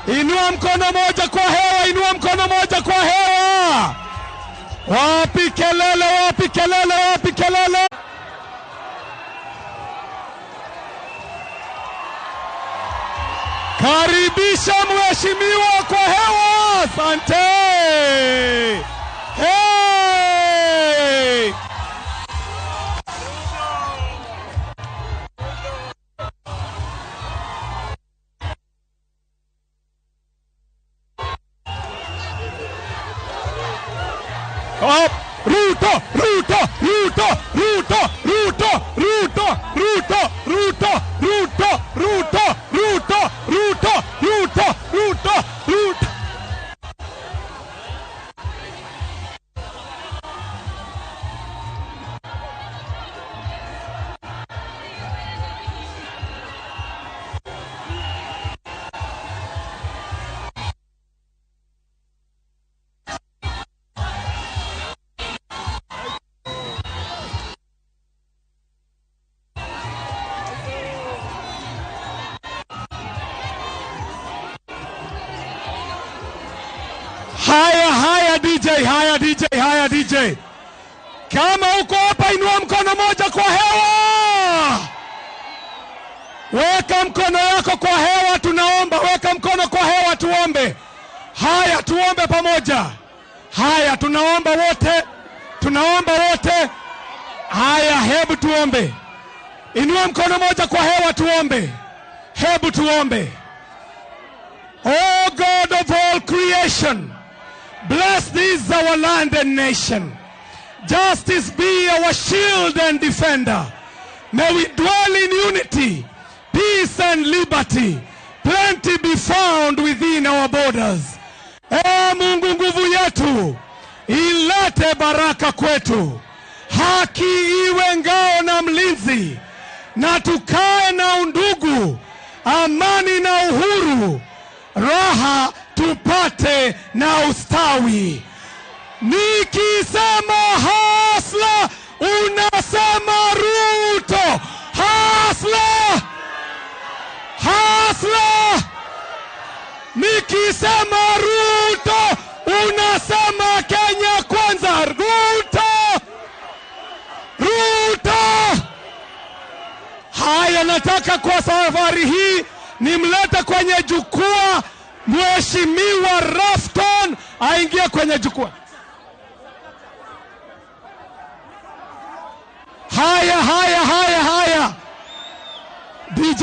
Inua mkono moja kwa hewa, inua mkono moja kwa hewa. Wapi kelele, wapi kelele, wapi kelele. Karibisha mheshimiwa kwa hewa. Asante. Hey! Ruto, Ruto, Ruto, Ruto, Ruto, Ruto, Ruto, Ruto, Ruto, Ruto, Ruto, Ruto, Ruto, Ruto, Ruto. Haya DJ, haya DJ, haya DJ. Kama uko hapa inua mkono moja kwa hewa. Weka mkono yako kwa hewa, tunaomba. Weka mkono kwa hewa, tuombe. Haya, tuombe pamoja. Haya, tunaomba wote. Tunaomba wote. Haya, hebu tuombe. Inua mkono moja kwa hewa, tuombe. Hebu tuombe. Oh God of all creation, bless this our land and nation. Justice be our shield and defender. May we dwell in unity, peace and liberty. Plenty be found within our borders. Mungu nguvu yetu, ilete baraka kwetu. Haki iwe ngao na mlinzi, na tukae na undugu, amani na uhuru. Raha tupate na ustawi. Nikisema hasla, unasema Ruto. Hasla, hasla. Nikisema Ruto, unasema Kenya kwanza. Ruto, Ruto. Haya, nataka kwa safari hii nimlete kwenye jukwaa Mheshimiwa Rafton, aingie kwenye jukwaa. Haya. DJ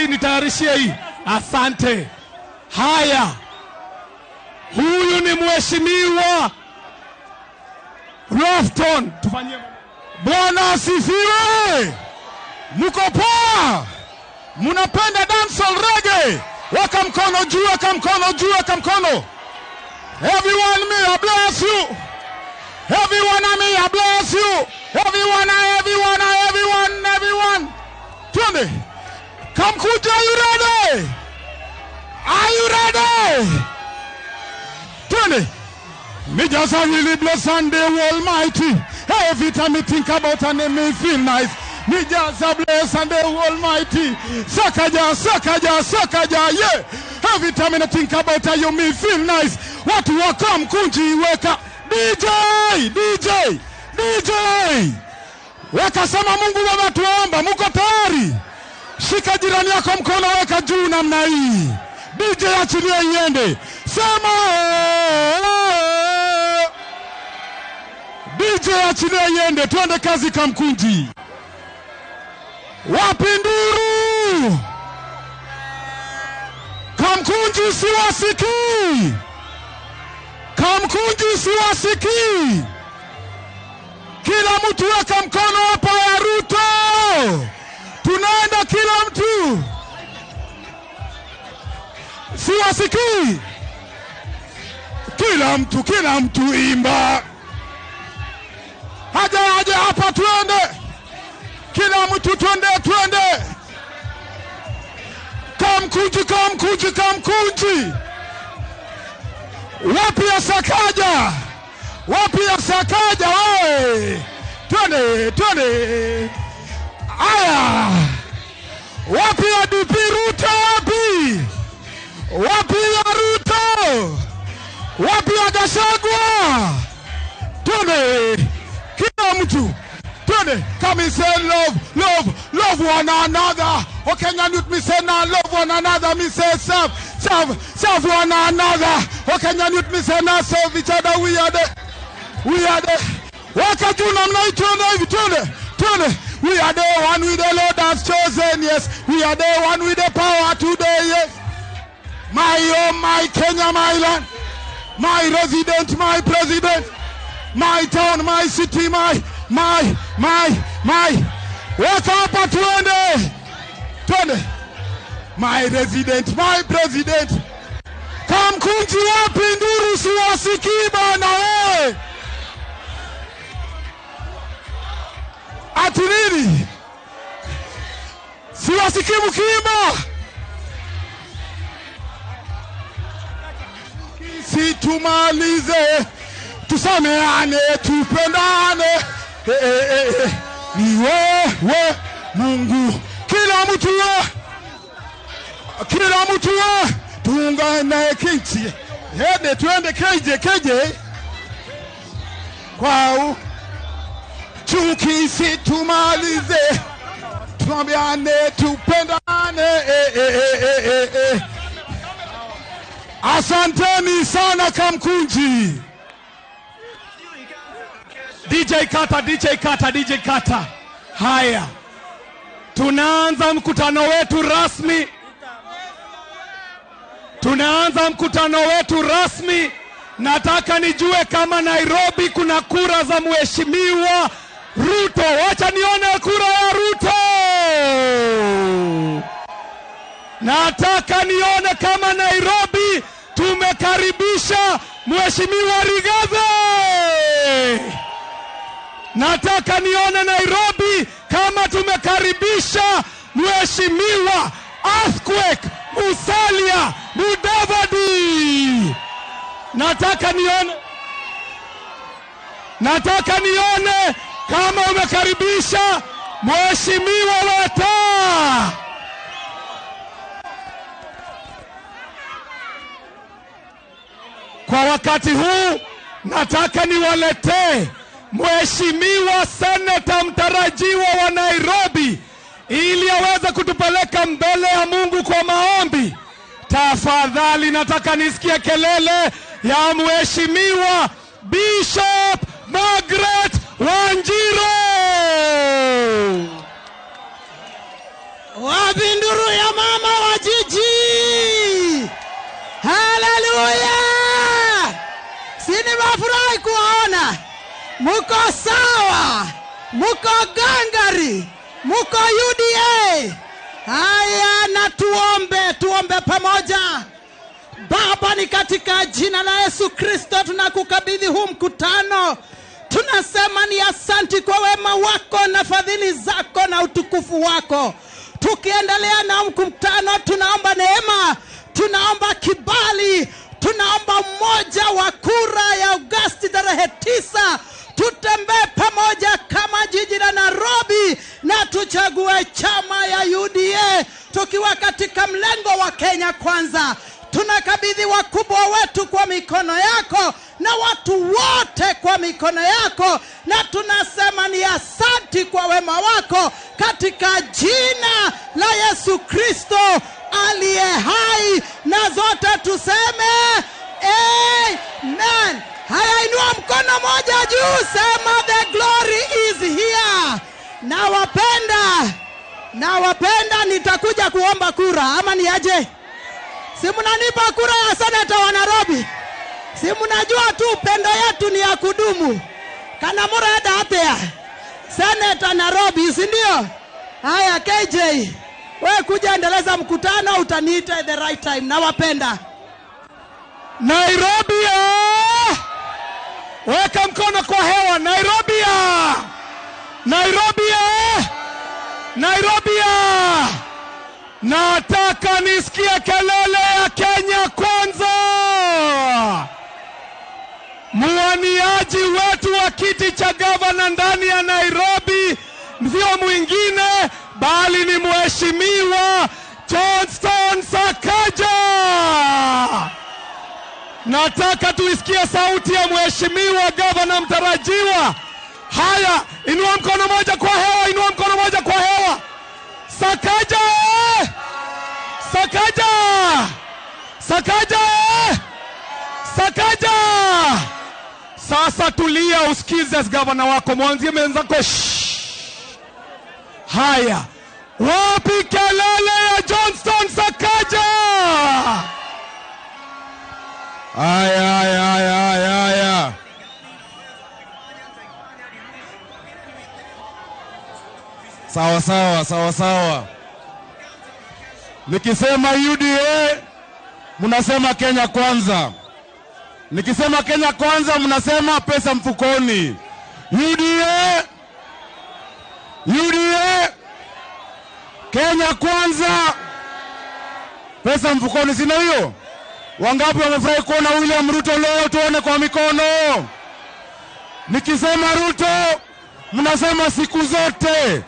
nitayarishia hii. Asante. Haya. Huyu ni Mheshimiwa Rafton. Tufanyie. Bwana asifiwe. Mko poa? Munapenda dancehall reggae? Weka mkono juu, weka mkono juu, weka mkono. Everyone, me I bless you. Everyone, me I bless you. Everyone. Twende. Kamũkũnji, are you ready? Are you ready? Twende. Me just really bless and the Almighty. Every time I think about her name, me feel nice. Me just a bless and the Almighty. Sakaja, yeah. Every time I think about her, you me feel nice. What you are Kamũkũnji, wake up. DJ. Weka sema Mungu Baba tuomba, muko tayari? Shika jirani yako mkono, weka juu namna hii. DJ achilie iende. Sema DJ achilie iende, tuende kazi Kamũkũnji. Wapi nduru? Kamũkũnji siwasikii. Kamũkũnji siwasikii. Kila mtu weka mkono hapa ya Ruto. Tunaenda kila mtu. Siwasikii. Kila mtu imba. Haja hapa tuende. Kila mtu twende. Kamũkũnji. Wapi ya Sakaja wewe? Twende. Aya. Wapi ya DP Ruto wapi? Twende. Come and say love one another. Oh, Kenyan youth, me say now love one another. Me say serve one another. Oh, Kenyan youth, me say now serve each other. We are the. Waka tuna mnaitona hivi twende. We are the one with the Lord has chosen. Yes, we are the one with the power today. Yes, my Kenya, my land, my resident, my president, my town, my city, my. Waka hapa twende. My resident, my president. Kamũkũnji wapi nduru siwasikii bana wewe? Ati nini? Siwasikii mkimba. Si tumalize, tusameane, tupendane. Ni wewe Mungu. Kila mtu tuungane kinchi. Hede twende keje. Kwao chuki si tumalize, tuambiane, tupendane. Asanteni sana Kamũkũnji. DJ Kata. Haya, tunaanza mkutano wetu rasmi. Nataka nijue kama Nairobi kuna kura za mheshimiwa Ruto. Wacha nione kura ya Ruto. Nataka nione kama Nairobi tumekaribisha mheshimiwa Rigathi. Nataka nione Nairobi kama tumekaribisha mheshimiwa Earthquake Musalia Mudavadi. Nataka nione kama umekaribisha mheshimiwa Weta. Kwa wakati huu nataka niwaletee mheshimiwa seneta mtarajiwa wa Nairobi ili aweze kutupeleka mbele ya Mungu kwa maombi. Tafadhali nataka nisikie kelele ya mheshimiwa Bishop Margaret Wanjiru. Wabinduru ya mama wa jiji. Haleluya. Sini wafurahi kuwaona. Muko sawa. Muko gangari. Muko UDA. Haya, na tuombe pamoja. Baba, ni katika jina la Yesu Kristo tunakukabidhi huu mkutano. Tunasema ni asanti kwa wema wako na fadhili zako na utukufu wako. Tukiendelea na mkutano, tunaomba neema, tunaomba kibali, tunaomba mmoja wa kura ya Agosti tarehe 9. Tutembee pamoja kama jiji la Nairobi na tuchague chama ya UDA tukiwa katika mlengo wa Kenya Kwanza. Tunakabidhi wakubwa wetu kwa mikono yako na watu wote kwa mikono yako, na tunasema ni asanti kwa wema wako katika jina la Yesu Kristo aliye hai, na zote tuseme amen. Haya, inua mkono moja juu, sema the glory is here. Nawapenda, nitakuja kuomba kura ama ni aje? Si mnanipa kura ya seneta wa Nairobi? Si mnajua tu pendo yetu ni ya kudumu. Kana murada hapa seneta Nairobi, si ndio? Haya KJ, wewe kuja endeleza mkutano, utaniita at the right time. Nawapenda. Nairobi, weka mkono kwa hewa. Nairobi, nataka nisikie kelele ya Kenya Kwanza. Mwaniaji wetu wa kiti cha gavana ndani ya Nairobi sio mwingine bali ni mheshimiwa Johnston Sakaja. Nataka tuisikie sauti ya mheshimiwa gavana mtarajiwa. Haya, Inua mkono moja kwa hewa, inua mkono moja kwa hewa. Sakaja! Sakaja! Sakaja! Sakaja! Sasa tulia usikize gavana wako, mwanzie mwenzako. Haya. Wapi kelele ya Johnston Sakaja? Aya. Sawa. Nikisema UDA, mnasema Kenya Kwanza. Nikisema Kenya Kwanza, mnasema pesa mfukoni. UDA, Kenya Kwanza, pesa mfukoni, sina hiyo? Wangapi wamefurahi kuona William Ruto leo? Tuone kwa mikono. Nikisema Ruto, mnasema siku zote.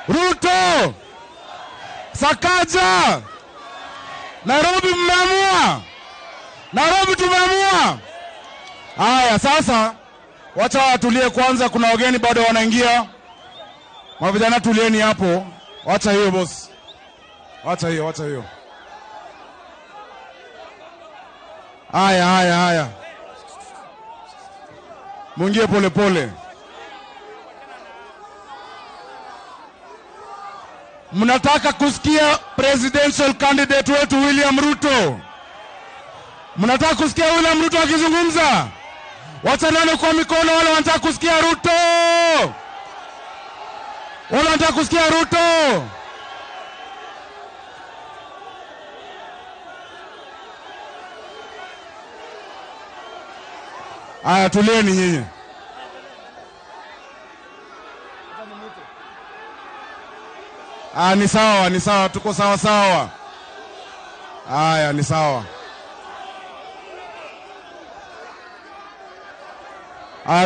Ruto. Sakaja. Nairobi mmeamua. Nairobi tumeamua. Haya sasa, wacha watulie kwanza, kuna wageni bado wanaingia. Mavijana tulieni hapo. Wacha hiyo boss. Wacha hiyo. Haya. Mungie pole. Mnataka kusikia presidential candidate wetu William Ruto? Mnataka kusikia William Ruto akizungumza? Wacha nani kwa mikono wale wanataka kusikia Ruto? Wale wanataka kusikia Ruto? Aya, tulieni nyinyi. Ni sawa, tuko sawa. Aya, ni sawa.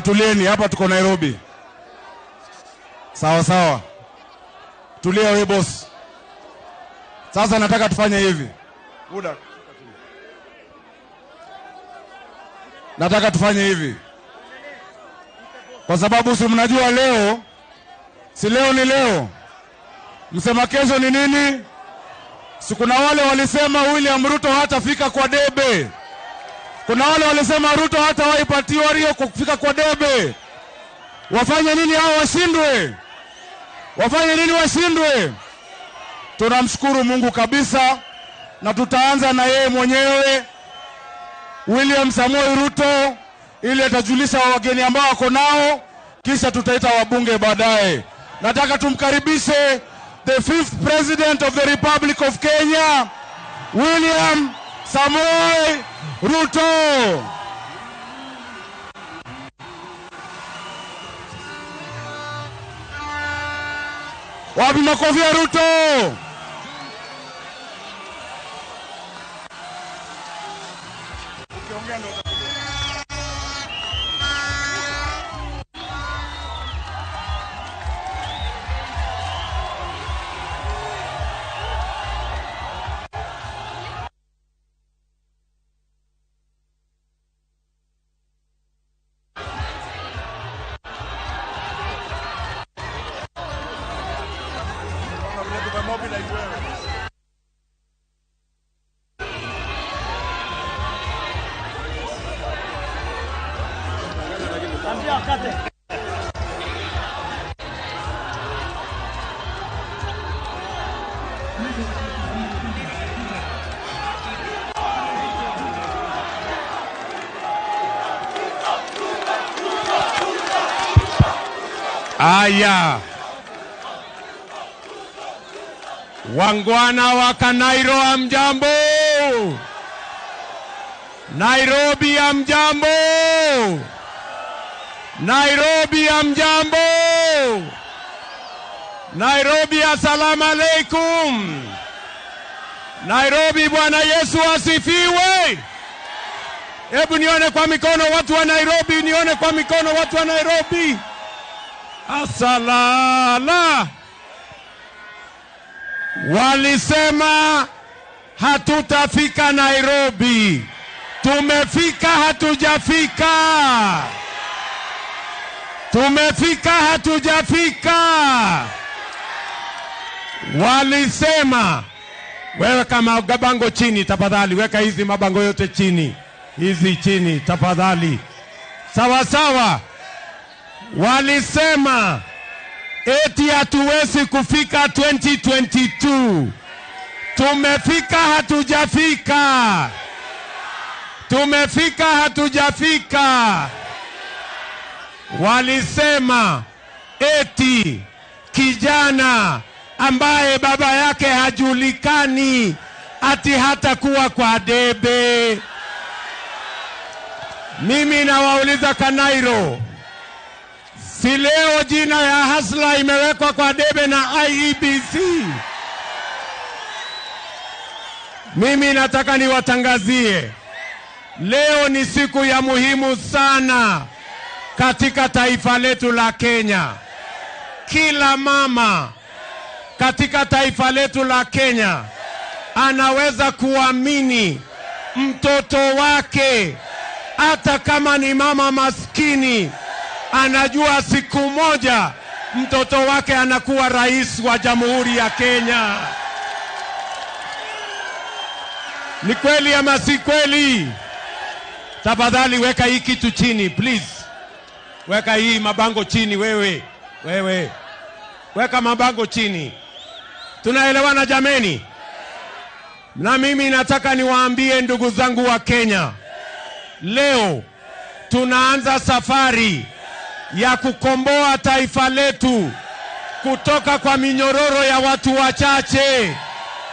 Tulieni, hapa tuko Nairobi. Sawa. Tulia wewe boss. Sasa nataka tufanye hivi. Nataka tufanye hivi. Kwa sababu si mnajua leo, si leo ni leo. Msema kesho ni nini? Si kuna wale walisema William Ruto hatafika kwa debe. Kuna wale walisema Ruto hatawaipatiwa hiyo kufika kwa debe. Wafanye nini hao washindwe? Wafanye nini washindwe? Tunamshukuru Mungu kabisa, na tutaanza na yeye mwenyewe William Samoei Ruto, ili atajulisha wageni ambao wako nao, kisha tutaita wabunge baadaye. Nataka tumkaribishe the 5th President of the Republic of Kenya, William Samoei Ruto. Wapi makofi ya Ruto? Aya, wangwana wa Kanairo hamjambo, Nairobi hamjambo, Nairobi hamjambo, Nairobi assalamu alaikum, Nairobi Bwana Yesu asifiwe. Hebu nione kwa mikono watu wa Nairobi, nione kwa mikono watu wa Nairobi. Asalala. Walisema hatutafika Nairobi. Tumefika, hatujafika. Tumefika hatujafika. Walisema, weka mabango chini tafadhali, weka hizi mabango yote chini. Hizi chini tafadhali. Sawa sawa. Walisema eti hatuwezi kufika 2022. Tumefika hatujafika. Tumefika hatujafika. Walisema eti kijana ambaye baba yake hajulikani ati hatakuwa kwa debe. Mimi nawauliza Kanairo, si leo jina ya Hasla imewekwa kwa debe na IEBC? Mimi nataka niwatangazie, leo ni siku ya muhimu sana katika taifa letu la Kenya. Kila mama katika taifa letu la Kenya anaweza kuamini mtoto wake, hata kama ni mama maskini, anajua siku moja mtoto wake anakuwa rais wa Jamhuri ya Kenya. Ni kweli ama si kweli? Tafadhali weka hii kitu chini please. Weka hii mabango chini wewe. Weka mabango chini. Tunaelewana jameni? Na mimi nataka niwaambie ndugu zangu wa Kenya, leo tunaanza safari ya kukomboa taifa letu kutoka kwa minyororo ya watu wachache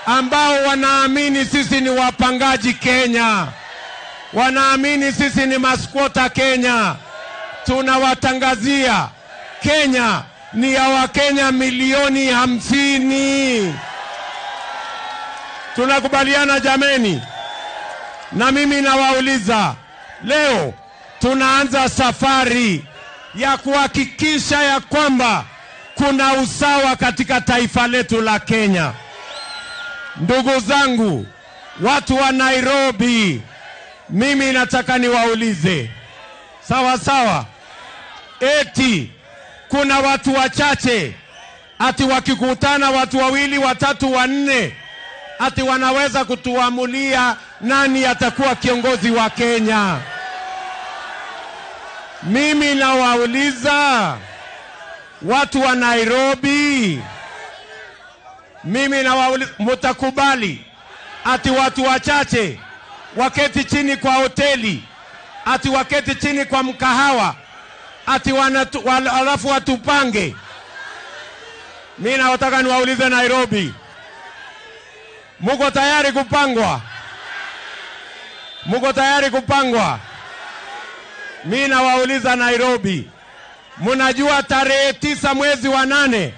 ambao wanaamini sisi ni wapangaji Kenya. Wanaamini sisi ni maskwota Kenya. Tunawatangazia Kenya ni ya Wakenya milioni 50. Tunakubaliana jameni? Na mimi nawauliza, leo tunaanza safari ya kuhakikisha ya kwamba kuna usawa katika taifa letu la Kenya. Ndugu zangu, watu wa Nairobi, mimi nataka niwaulize, sawa sawa, eti kuna watu wachache ati wakikutana watu wawili, watatu, wanne, ati wanaweza kutuamulia nani atakuwa kiongozi wa Kenya? Mimi nawauliza watu wa Nairobi, mimi nawauliza, mutakubali ati watu wachache waketi chini kwa hoteli, ati waketi chini kwa mkahawa, ati alafu watupange? Mimi nataka niwaulize Nairobi, muko tayari kupangwa? Muko tayari kupangwa? Mimi nawauliza Nairobi, mnajua tarehe 9 mwezi wa 8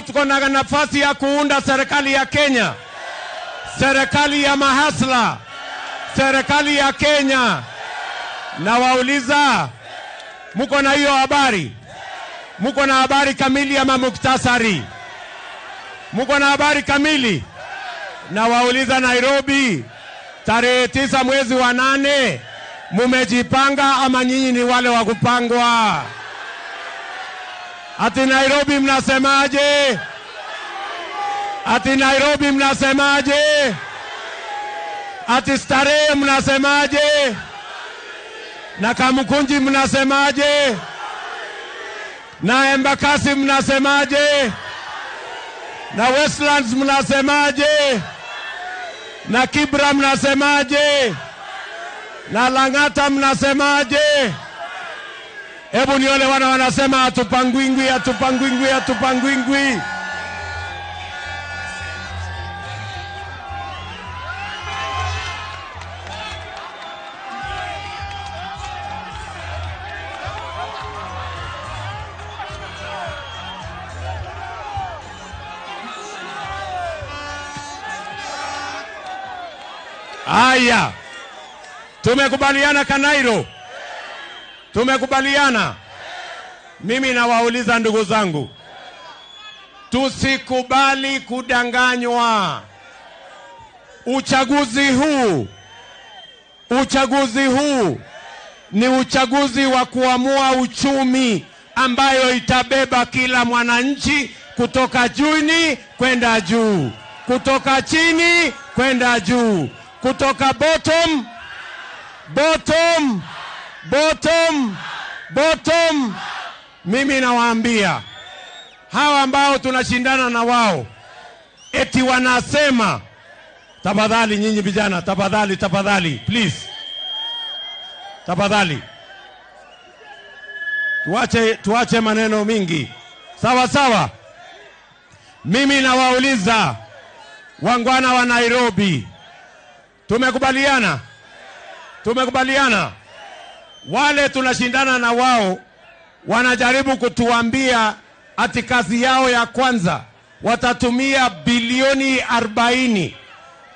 tuko na nafasi ya kuunda serikali ya Kenya, serikali ya mahasla, serikali ya Kenya. Nawauliza, muko na hiyo habari? Muko na habari kamili ama muktasari? Muko na habari kamili? Nawauliza Nairobi, tarehe 9 mwezi wa 8 mumejipanga ama nyinyi ni wale wa kupangwa? Ati Nairobi mnasemaje? Ati Nairobi mnasemaje? Ati Starehe mnasemaje? Na Kamũkũnji mnasemaje? Na Embakasi mnasemaje? Na Westlands mnasemaje? Na Kibra mnasemaje? Na Lang'ata mnasemaje? Hebu nione wana wanasema hatupangwingwi, hatupangwingwi, hatupangwingwi. Aya, tumekubaliana Kanairo? Tumekubaliana? Mimi nawauliza ndugu zangu, tusikubali kudanganywa. Uchaguzi huu ni uchaguzi wa kuamua uchumi ambayo itabeba kila mwananchi kutoka chini kwenda juu, kutoka chini kwenda juu, kutoka bottom. Mimi nawaambia hawa ambao tunashindana na wao eti wanasema, tafadhali nyinyi vijana, tafadhali please, tafadhali tuache maneno mingi, sawa. Mimi nawauliza wangwana wa Nairobi, tumekubaliana? Wale tunashindana na wao wanajaribu kutuambia ati kazi yao ya kwanza watatumia bilioni 40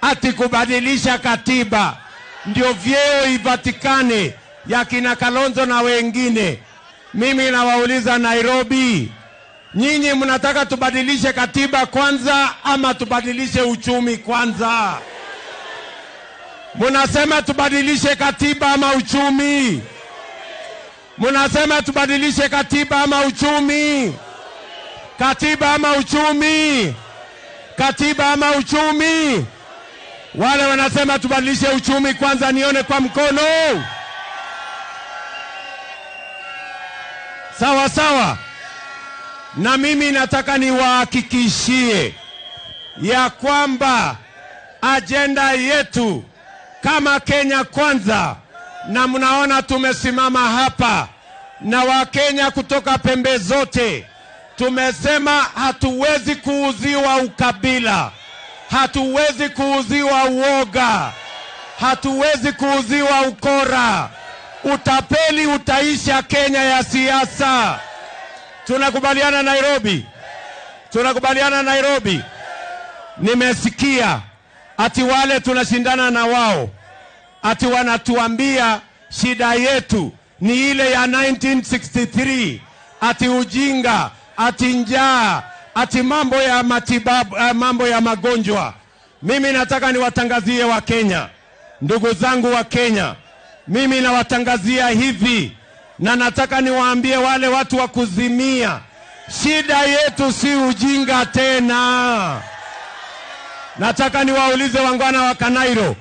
ati kubadilisha katiba ndio vyeo ipatikane ya kina Kalonzo na wengine. Mimi nawauliza Nairobi, nyinyi mnataka tubadilishe katiba kwanza ama tubadilishe uchumi kwanza? Munasema tubadilishe katiba ama uchumi? Munasema tubadilishe katiba ama uchumi? Katiba ama uchumi? Katiba ama uchumi? Wale wanasema tubadilishe uchumi kwanza, nione kwa mkono. Sawa. Na mimi nataka niwahakikishie ya kwamba ajenda yetu kama Kenya Kwanza, na mnaona tumesimama hapa na Wakenya kutoka pembe zote, tumesema hatuwezi kuuziwa ukabila, hatuwezi kuuziwa uoga, hatuwezi kuuziwa ukora. Utapeli utaisha Kenya ya siasa. Tunakubaliana Nairobi? Nimesikia ati wale tunashindana na wao ati wanatuambia shida yetu ni ile ya 1963, ati ujinga, ati njaa, ati mambo ya matibabu, mambo ya magonjwa. Mimi nataka niwatangazie wa Kenya, ndugu zangu wa Kenya, mimi nawatangazia hivi, na nataka niwaambie wale watu wa kuzimia, shida yetu si ujinga tena. Nataka niwaulize wangwana wa Kanairo,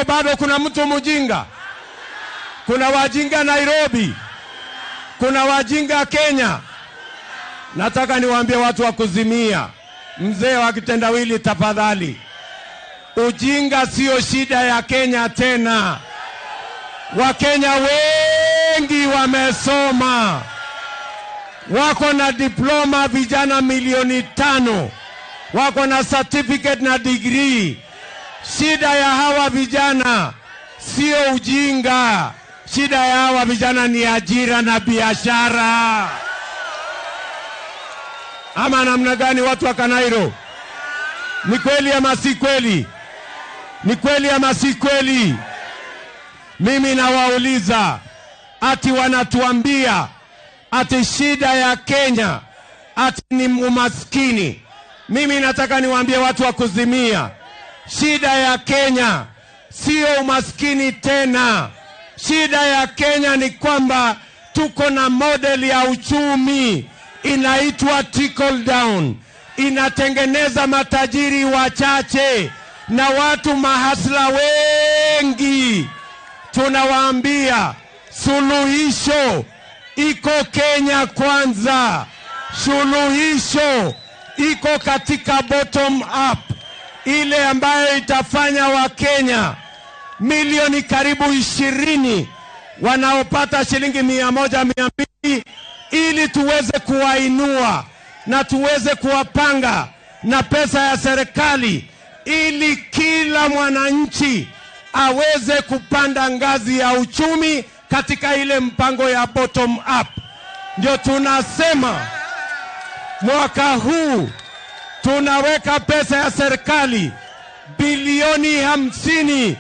bado kuna mtu mjinga? Kuna wajinga Nairobi? Kuna wajinga Kenya? Nataka niwaambie watu wa kuzimia, mzee wa kitendawili, tafadhali, ujinga sio shida ya Kenya tena. Wakenya wengi wamesoma, wako na diploma, vijana milioni 5, wako na certificate na degree. Shida ya hawa vijana sio ujinga, shida ya hawa vijana ni ajira na biashara. Ama namna gani watu wa Kanairo? Ni kweli ama si kweli? Ni kweli ama si kweli? Mimi nawauliza, ati wanatuambia ati shida ya Kenya ati ni umaskini. Mimi nataka niwaambie watu wa kuzimia, shida ya Kenya sio umaskini tena. Shida ya Kenya ni kwamba tuko na model ya uchumi inaitwa trickle down, inatengeneza matajiri wachache na watu mahasla wengi. Tunawaambia suluhisho iko Kenya Kwanza. Suluhisho iko katika bottom up, ile ambayo itafanya Wakenya milioni karibu 20 wanaopata shilingi 100, 200, ili tuweze kuwainua na tuweze kuwapanga na pesa ya serikali, ili kila mwananchi aweze kupanda ngazi ya uchumi katika ile mpango ya bottom up. Ndio tunasema mwaka huu tunaweka pesa ya serikali bilioni 50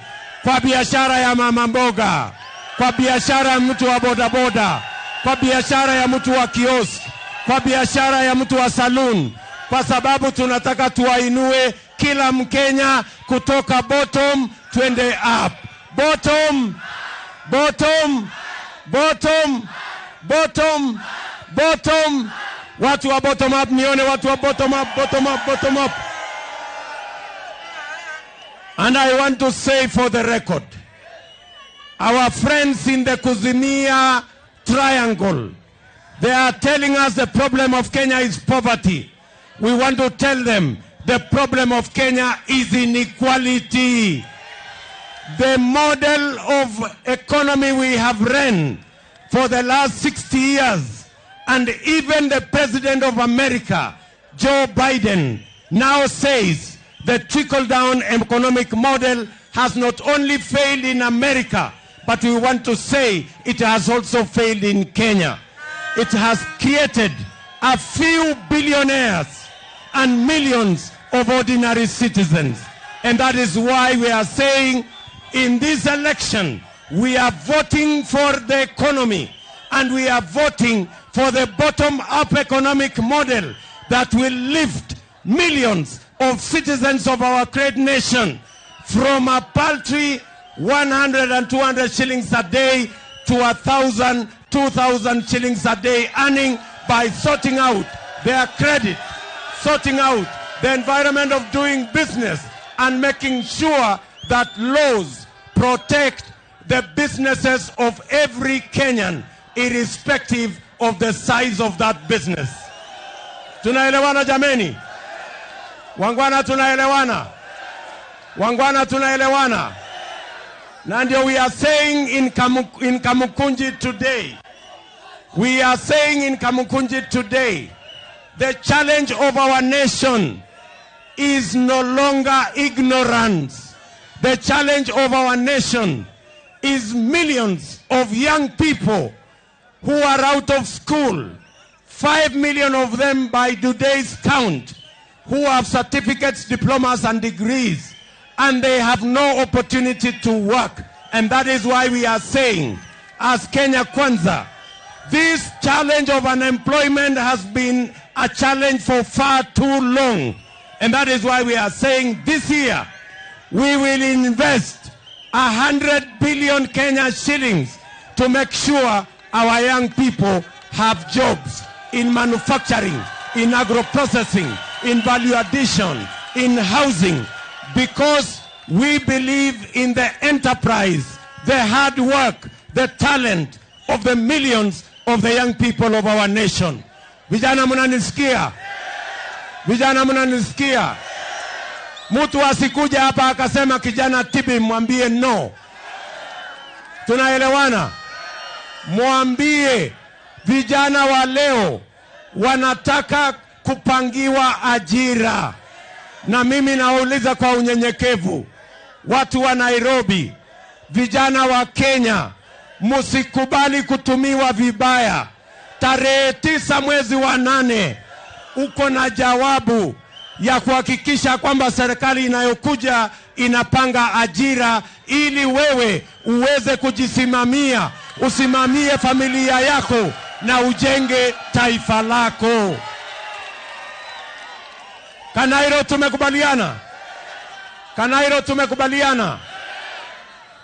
kwa biashara ya mama mboga, kwa biashara ya mtu wa bodaboda, kwa biashara ya mtu wa kiosk, kwa biashara ya mtu wa saloon, kwa sababu tunataka tuwainue kila Mkenya kutoka bottom twende up. Bottom. Bottom. Watu wa bottom up, nione watu wa bottom up. And I want to say for the record, our friends in the Kuzimia Triangle, they are telling us the problem of Kenya is poverty. We want to tell them the problem of Kenya is inequality. The model of economy we have ran for the last 60 years, and even the President of America, Joe Biden, now says the trickle-down economic model has not only failed in America, but we want to say it has also failed in Kenya. It has created a few billionaires and millions of ordinary citizens. And that is why we are saying in this election, we are voting for the economy, and we are voting for the bottom-up economic model that will lift millions of citizens of our great nation from a paltry 100 and 200 shillings a day to 1,000, 2,000 shillings a day earning by sorting out their credit, sorting out the environment of doing business, and making sure that laws protect the businesses of every Kenyan, irrespective of the size of that business. Tunaelewana jameni? Wangwana tunaelewana? Wangwana tunaelewana? Na ndio we are saying in Kamũkũnji today. We are saying in Kamũkũnji today, the challenge of our nation is no longer ignorance. The challenge of our nation is millions of young people who are out of school, 5 million of them by today's count, who have certificates, diplomas, and degrees, and they have no opportunity to work. And that is why we are saying, as Kenya Kwanza, this challenge of unemployment has been a challenge for far too long. And that is why we are saying this year, we will invest 100 billion Kenya shillings to make sure our young people have jobs in manufacturing, in agro-processing, in value addition, in housing, because we believe in the enterprise, the hard work, the talent of the millions of the young people of our nation. Vijana mnanisikia? Vijana mnanisikia? Mtu asikuja hapa akasema kijana Tibi mwambie no. Tunaelewana? Mwambie vijana wa leo wanataka kupangiwa ajira. Na mimi nauliza kwa unyenyekevu, watu wa Nairobi, vijana wa Kenya, musikubali kutumiwa vibaya. Tarehe 9 mwezi wa 8 uko na jawabu ya kuhakikisha kwamba serikali inayokuja inapanga ajira ili wewe uweze kujisimamia, usimamie familia yako na ujenge taifa lako. Kanairo tumekubaliana? Kanairo tumekubaliana?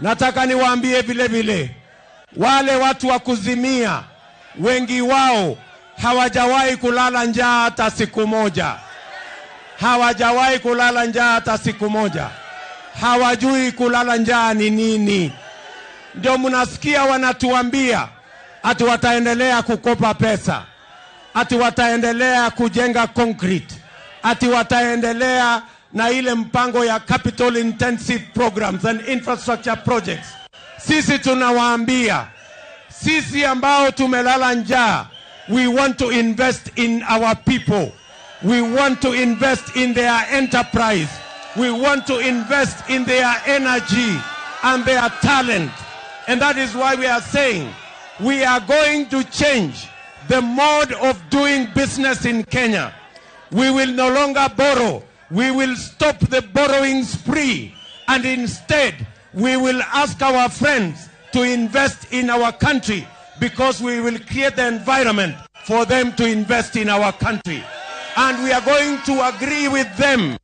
Nataka niwaambie vile vile, wale watu wa Kuzimia, wengi wao hawajawahi kulala njaa hata siku moja. Hawajawahi kulala njaa hata siku moja. Hawajui kulala njaa ni nini. Ndio mnasikia wanatuambia ati wataendelea kukopa pesa, ati wataendelea kujenga concrete, ati wataendelea na ile mpango ya capital intensive programs and infrastructure projects. Sisi tunawaambia, sisi ambao tumelala njaa, we want to invest in our people. We want to invest in their enterprise. We want to invest in their energy and their talent. And that is why we are saying we are going to change the mode of doing business in Kenya. We will no longer borrow. We will stop the borrowing spree. And instead, we will ask our friends to invest in our country, because we will create the environment for them to invest in our country. And we are going to agree with them,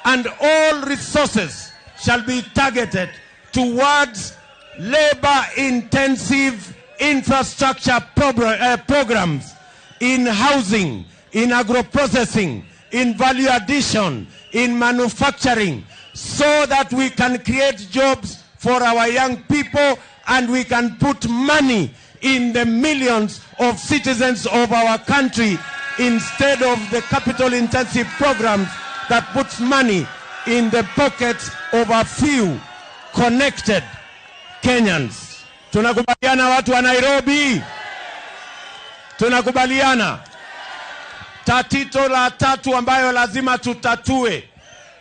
and all resources shall be targeted towards labor-intensive infrastructure programs in housing, in agro-processing, in value addition, in manufacturing, so that we can create jobs for our young people and we can put money in the millions of citizens of our country instead of the capital-intensive programs that puts money in the pockets of a few connected Kenyans. Tunakubaliana watu wa Nairobi? Tunakubaliana? Tatizo la tatu ambayo lazima tutatue,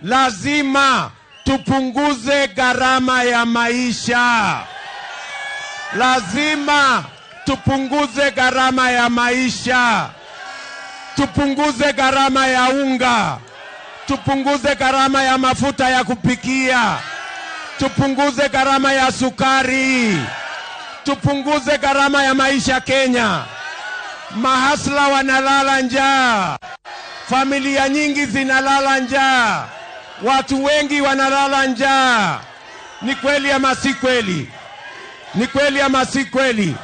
lazima tupunguze gharama ya maisha. Lazima tupunguze gharama ya maisha. Tupunguze gharama ya unga. Tupunguze gharama ya mafuta ya kupikia. Tupunguze gharama ya sukari. Tupunguze gharama ya maisha Kenya. Mahasla wanalala njaa. Familia nyingi zinalala njaa. Watu wengi wanalala njaa. Ni kweli ama si kweli? Ni kweli ama si kweli?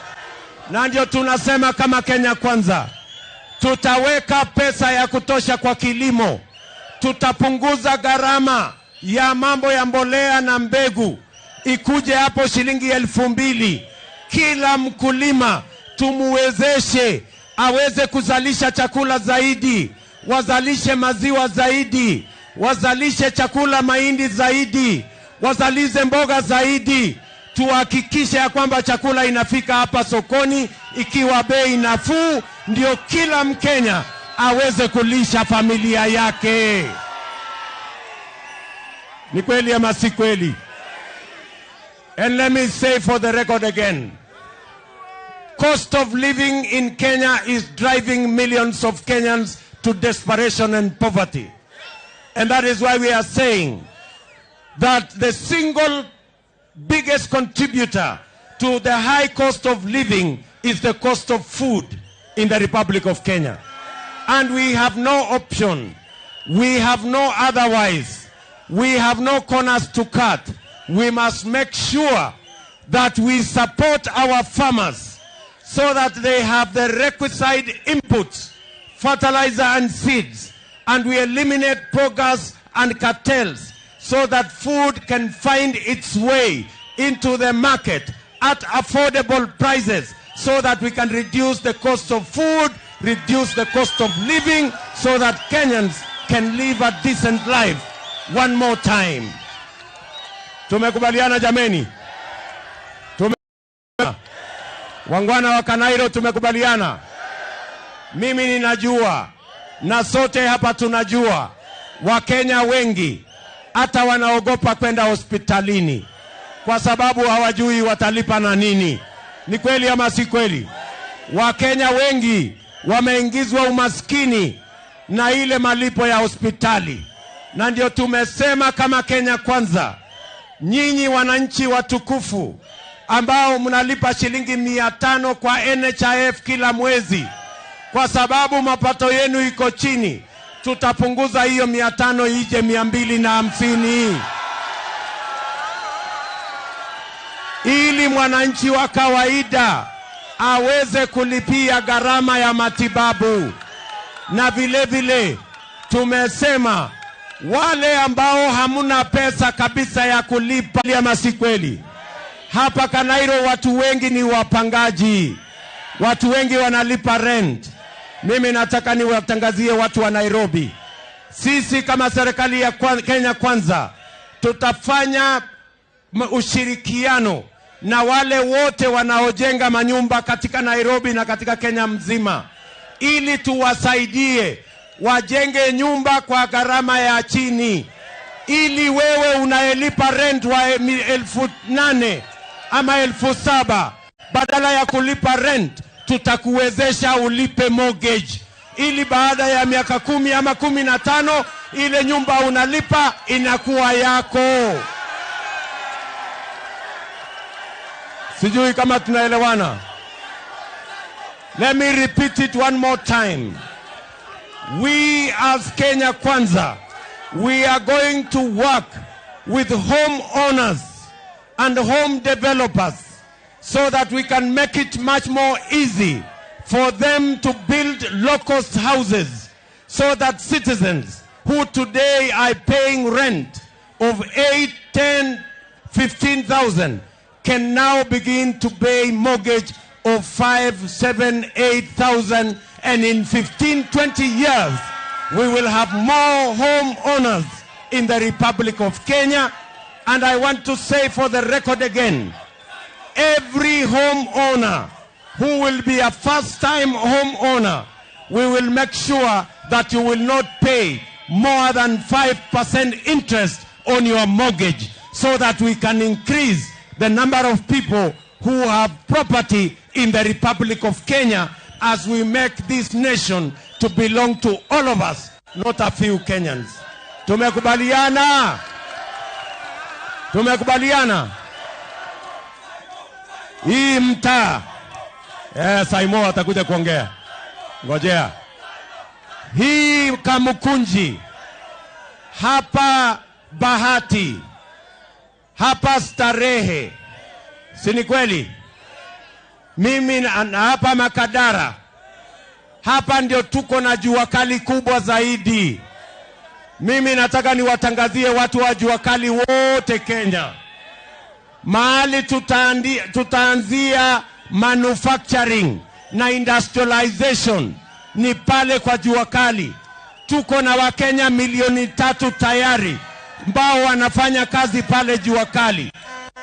Na ndio tunasema kama Kenya Kwanza, tutaweka pesa ya kutosha kwa kilimo. Tutapunguza gharama ya mambo ya mbolea na mbegu. Ikuje hapo shilingi 2,000. Kila mkulima tumuwezeshe aweze kuzalisha chakula zaidi, wazalishe maziwa zaidi, wazalishe chakula mahindi zaidi, wazalishe mboga zaidi. Tuhakikishe ya kwamba chakula inafika hapa sokoni ikiwa bei nafuu, ndio kila Mkenya aweze kulisha familia yake. Ni kweli ama si kweli? And let me say for the record again, cost of living in Kenya is driving millions of Kenyans to desperation and poverty. And that is why we are saying that the single biggest contributor to the high cost of living is the cost of food in the Republic of Kenya. And we have no option. We have no otherwise. We have no corners to cut. We must make sure that we support our farmers so that they have the requisite inputs, fertilizer and seeds, and we eliminate brokers and cartels so that food can find its way into the market at affordable prices so that we can reduce the cost of food, reduce the cost of living, so that Kenyans can live a decent life one more time. Tumekubaliana jameni? Wangwana wa Kanairo, tumekubaliana? Mimi ninajua na sote hapa tunajua Wakenya wengi hata wanaogopa kwenda hospitalini kwa sababu hawajui watalipa na nini. Ni kweli ama si kweli? Wakenya wengi wameingizwa umaskini na ile malipo ya hospitali. Na ndio tumesema kama Kenya Kwanza, nyinyi wananchi watukufu ambao mnalipa shilingi 500 kwa NHIF kila mwezi, kwa sababu mapato yenu iko chini, tutapunguza hiyo 500 ije 250. Ili mwananchi wa kawaida aweze kulipia gharama ya matibabu. Na vile vile tumesema wale ambao hamuna pesa kabisa ya kulipa, ama si kweli? Hapa Kanairo watu wengi ni wapangaji. Watu wengi wanalipa rent. Mimi nataka niwatangazie watu wa Nairobi, sisi kama serikali ya Kenya Kwanza tutafanya ushirikiano na wale wote wanaojenga manyumba katika Nairobi na katika Kenya mzima, ili tuwasaidie wajenge nyumba kwa gharama ya chini, ili wewe unaelipa rent wa 8,000 ama 7,000, badala ya kulipa rent tutakuwezesha ulipe mortgage, ili baada ya miaka 10 ama 15 ile nyumba unalipa inakuwa yako. Sijui kama tunaelewana. Let me repeat it one more time. We as Kenya Kwanza, we are going to work with home owners and home developers so that we can make it much more easy for them to build low-cost houses, so that citizens who today are paying rent of 8, 10, 15,000 can now begin to pay mortgage of 5, 7, 8,000, and in 15, 20 years, we will have more homeowners in the Republic of Kenya. And I want to say for the record again, every homeowner who will be a first-time homeowner, we will make sure that you will not pay more than 5% interest on your mortgage, so that we can increase the number of people who have property in the Republic of Kenya, as we make this nation to belong to all of us, not a few Kenyans. Tumekubaliana? Tumekubaliana? Hii mtaa, Saimo atakuja kuongea. Ngojea. Hii Kamũkũnji, hapa Bahati, hapa Starehe, si ni kweli? Mimi na hapa Makadara, hapa ndio tuko na jua kali kubwa zaidi. Mimi nataka niwatangazie watu wa jua kali wote Kenya, mahali tutaanzia manufacturing na industrialization ni pale kwa jua kali. Tuko na Wakenya milioni 3 tayari ambao wanafanya kazi pale jua kali.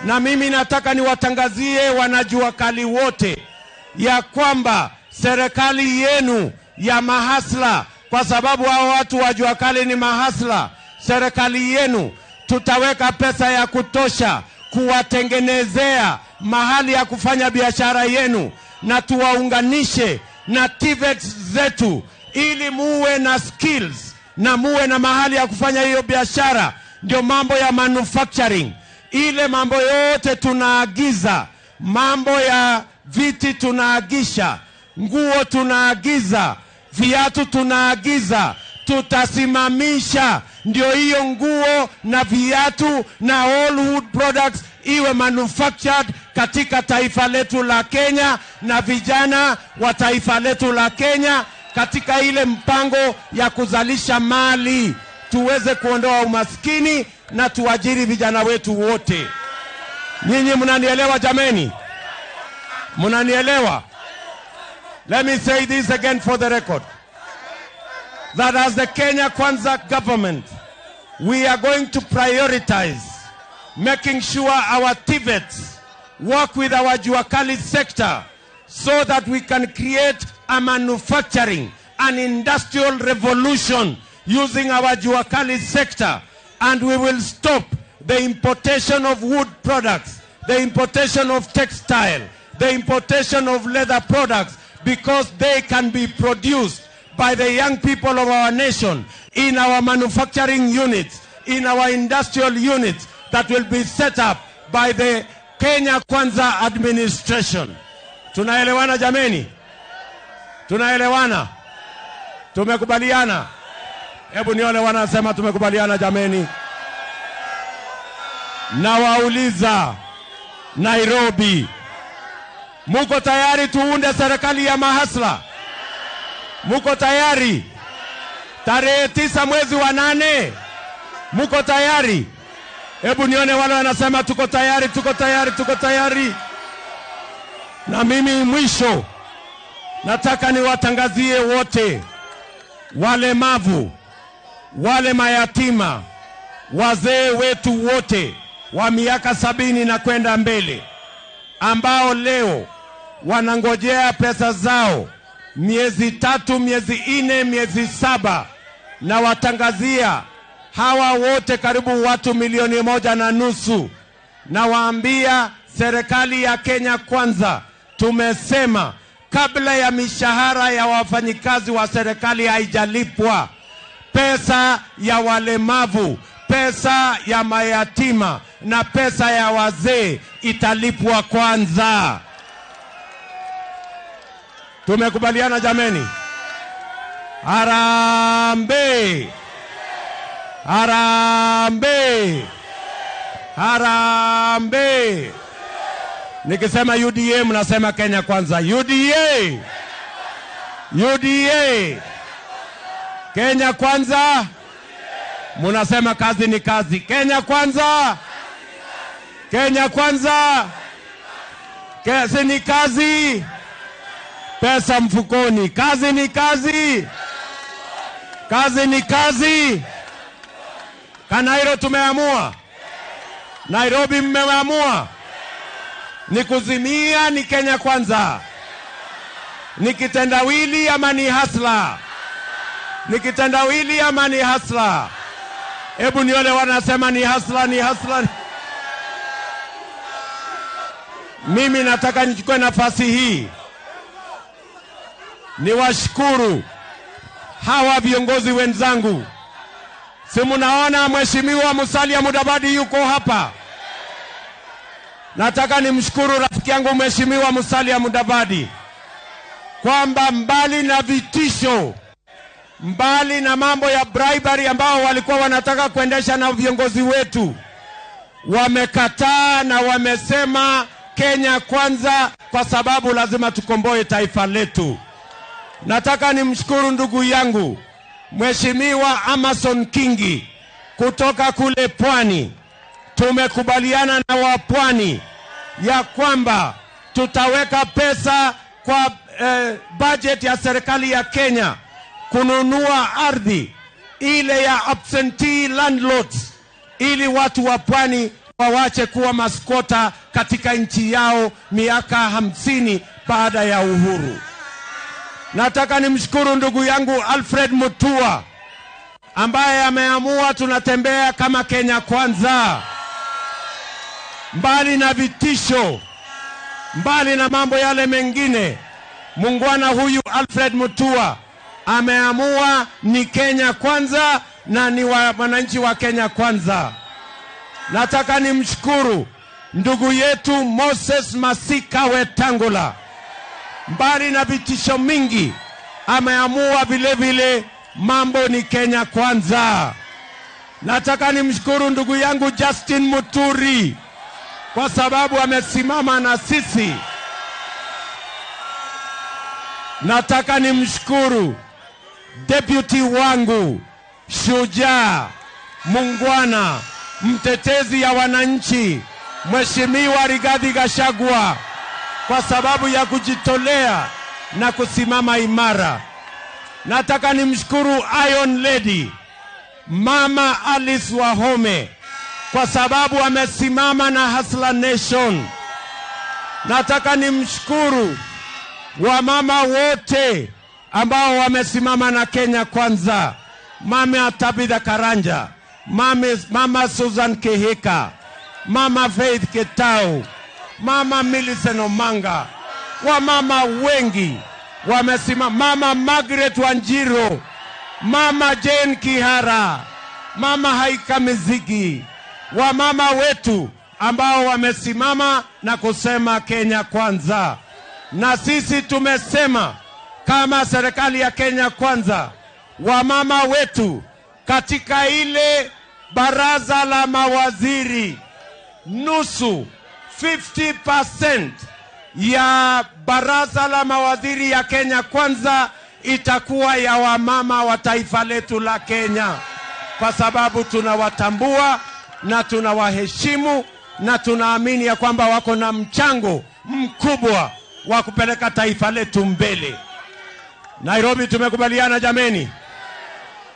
Na mimi nataka niwatangazie wanajua kali wote ya kwamba serikali yenu ya mahasla, kwa sababu hao watu wa jua kali ni mahasla, serikali yenu tutaweka pesa ya kutosha kuwatengenezea mahali ya kufanya biashara yenu, na tuwaunganishe na TVET zetu ili muwe na skills na muwe na mahali ya kufanya hiyo biashara. Ndio mambo ya manufacturing. Ile mambo yote tunaagiza, mambo ya viti tunaagisha, nguo tunaagiza, viatu tunaagiza, tutasimamisha ndio hiyo nguo na viatu na all wood products iwe manufactured katika taifa letu la Kenya, na vijana wa taifa letu la Kenya katika ile mpango ya kuzalisha mali tuweze kuondoa umaskini na tuajiri vijana wetu wote. Nyinyi mnanielewa jameni? Mnanielewa? Let me say this again for the record, that as the Kenya Kwanza government, we are going to prioritize making sure our TVETs work with our Juakali sector so that we can create a manufacturing, an industrial revolution using our Juakali sector, and we will stop the importation of wood products, the importation of textile, the importation of leather products, because they can be produced by the young people of our nation in our manufacturing units, in our industrial units that will be set up by the Kenya Kwanza administration. Tunaelewana jameni? Tunaelewana? Tumekubaliana? Hebu nione wanasema tumekubaliana jameni. Na wauliza Nairobi, muko tayari tuunde serikali ya mahasla? Muko tayari? Tarehe 9 mwezi wa 8. Muko tayari? Hebu nione wale wanasema tuko tayari, tuko tayari, tuko tayari. Na mimi mwisho nataka niwatangazie wote, walemavu, wale mayatima, wazee wetu wote wa miaka 70 na kwenda mbele, ambao leo wanangojea pesa zao miezi 3, miezi 4, miezi 7, na watangazia hawa wote karibu watu 1.5 milioni, na waambia serikali ya Kenya Kwanza tumesema kabla ya mishahara ya wafanyikazi wa serikali haijalipwa, pesa ya walemavu, pesa ya mayatima na pesa ya wazee italipwa kwanza. Tumekubaliana jameni? Harambee! Harambee! Harambee! Nikisema UDA mnasema Kenya Kwanza. UDA. UDA. Kenya Kwanza. Mnasema kazi ni kazi. Kenya Kwanza. Kenya Kwanza. Kazi ni kazi. Pesa mfukoni. Kazi ni kazi. Kazi ni kazi. Kanairo tumeamua. Nairobi mmeamua. Ni kuzimia ni Kenya Kwanza. Ni kitendawili ama ni hasla? Ni kitendawili ama ni hasla? Hebu nione wanasema ni hasla, ni hasla. Mimi nataka nichukue nafasi hii niwashukuru hawa viongozi wenzangu. Si mnaona Mheshimiwa Musalia Mudavadi yuko hapa? Nataka nimshukuru rafiki yangu Mheshimiwa Musalia Mudavadi kwamba mbali na vitisho, mbali na mambo ya bribery ambao walikuwa wanataka kuendesha na viongozi wetu, wamekataa na wamesema Kenya Kwanza kwa sababu lazima tukomboe taifa letu. Nataka nimshukuru ndugu yangu Mheshimiwa Amason Kingi kutoka kule Pwani. Tumekubaliana na wapwani ya kwamba tutaweka pesa kwa budget ya serikali ya Kenya kununua ardhi ile ya absentee landlords, ili watu wa pwani wawache kuwa maskota katika nchi yao miaka 50 baada ya uhuru. Nataka nimshukuru ndugu yangu Alfred Mutua ambaye ameamua tunatembea kama Kenya Kwanza. Mbali na vitisho, mbali na mambo yale mengine, muungwana huyu Alfred Mutua ameamua ni Kenya Kwanza na ni wananchi wa Kenya Kwanza. Nataka nimshukuru ndugu yetu Moses Masika Wetangula, mbali na vitisho mingi ameamua vile vile mambo ni Kenya Kwanza. Nataka nimshukuru ndugu yangu Justin Muturi kwa sababu amesimama na sisi. Nataka nimshukuru deputy wangu shujaa, muungwana, mtetezi ya wananchi, Mheshimiwa Rigathi Gachagua kwa sababu ya kujitolea na kusimama imara. Nataka nimshukuru Iron Lady Mama Alice Wahome kwa sababu amesimama na Hustler Nation. Nataka nimshukuru wamama wote ambao wamesimama na Kenya Kwanza. Mama Tabitha Karanja, Mama Susan Keheka, Mama Faith Ketau, Mama Millicent Omanga, wamama wengi wamesimama. Mama Margaret Wanjiro, Mama Jane Kihara, Mama Haika Mizigi, wamama wetu ambao wamesimama na kusema Kenya Kwanza. Na sisi tumesema kama serikali ya Kenya Kwanza, wamama wetu katika ile baraza la mawaziri, nusu 50% ya baraza la mawaziri ya Kenya Kwanza itakuwa ya wamama wa taifa letu la Kenya, kwa sababu tunawatambua na tunawaheshimu na tunaamini ya kwamba wako na mchango mkubwa wa kupeleka taifa letu mbele. Nairobi tumekubaliana jameni.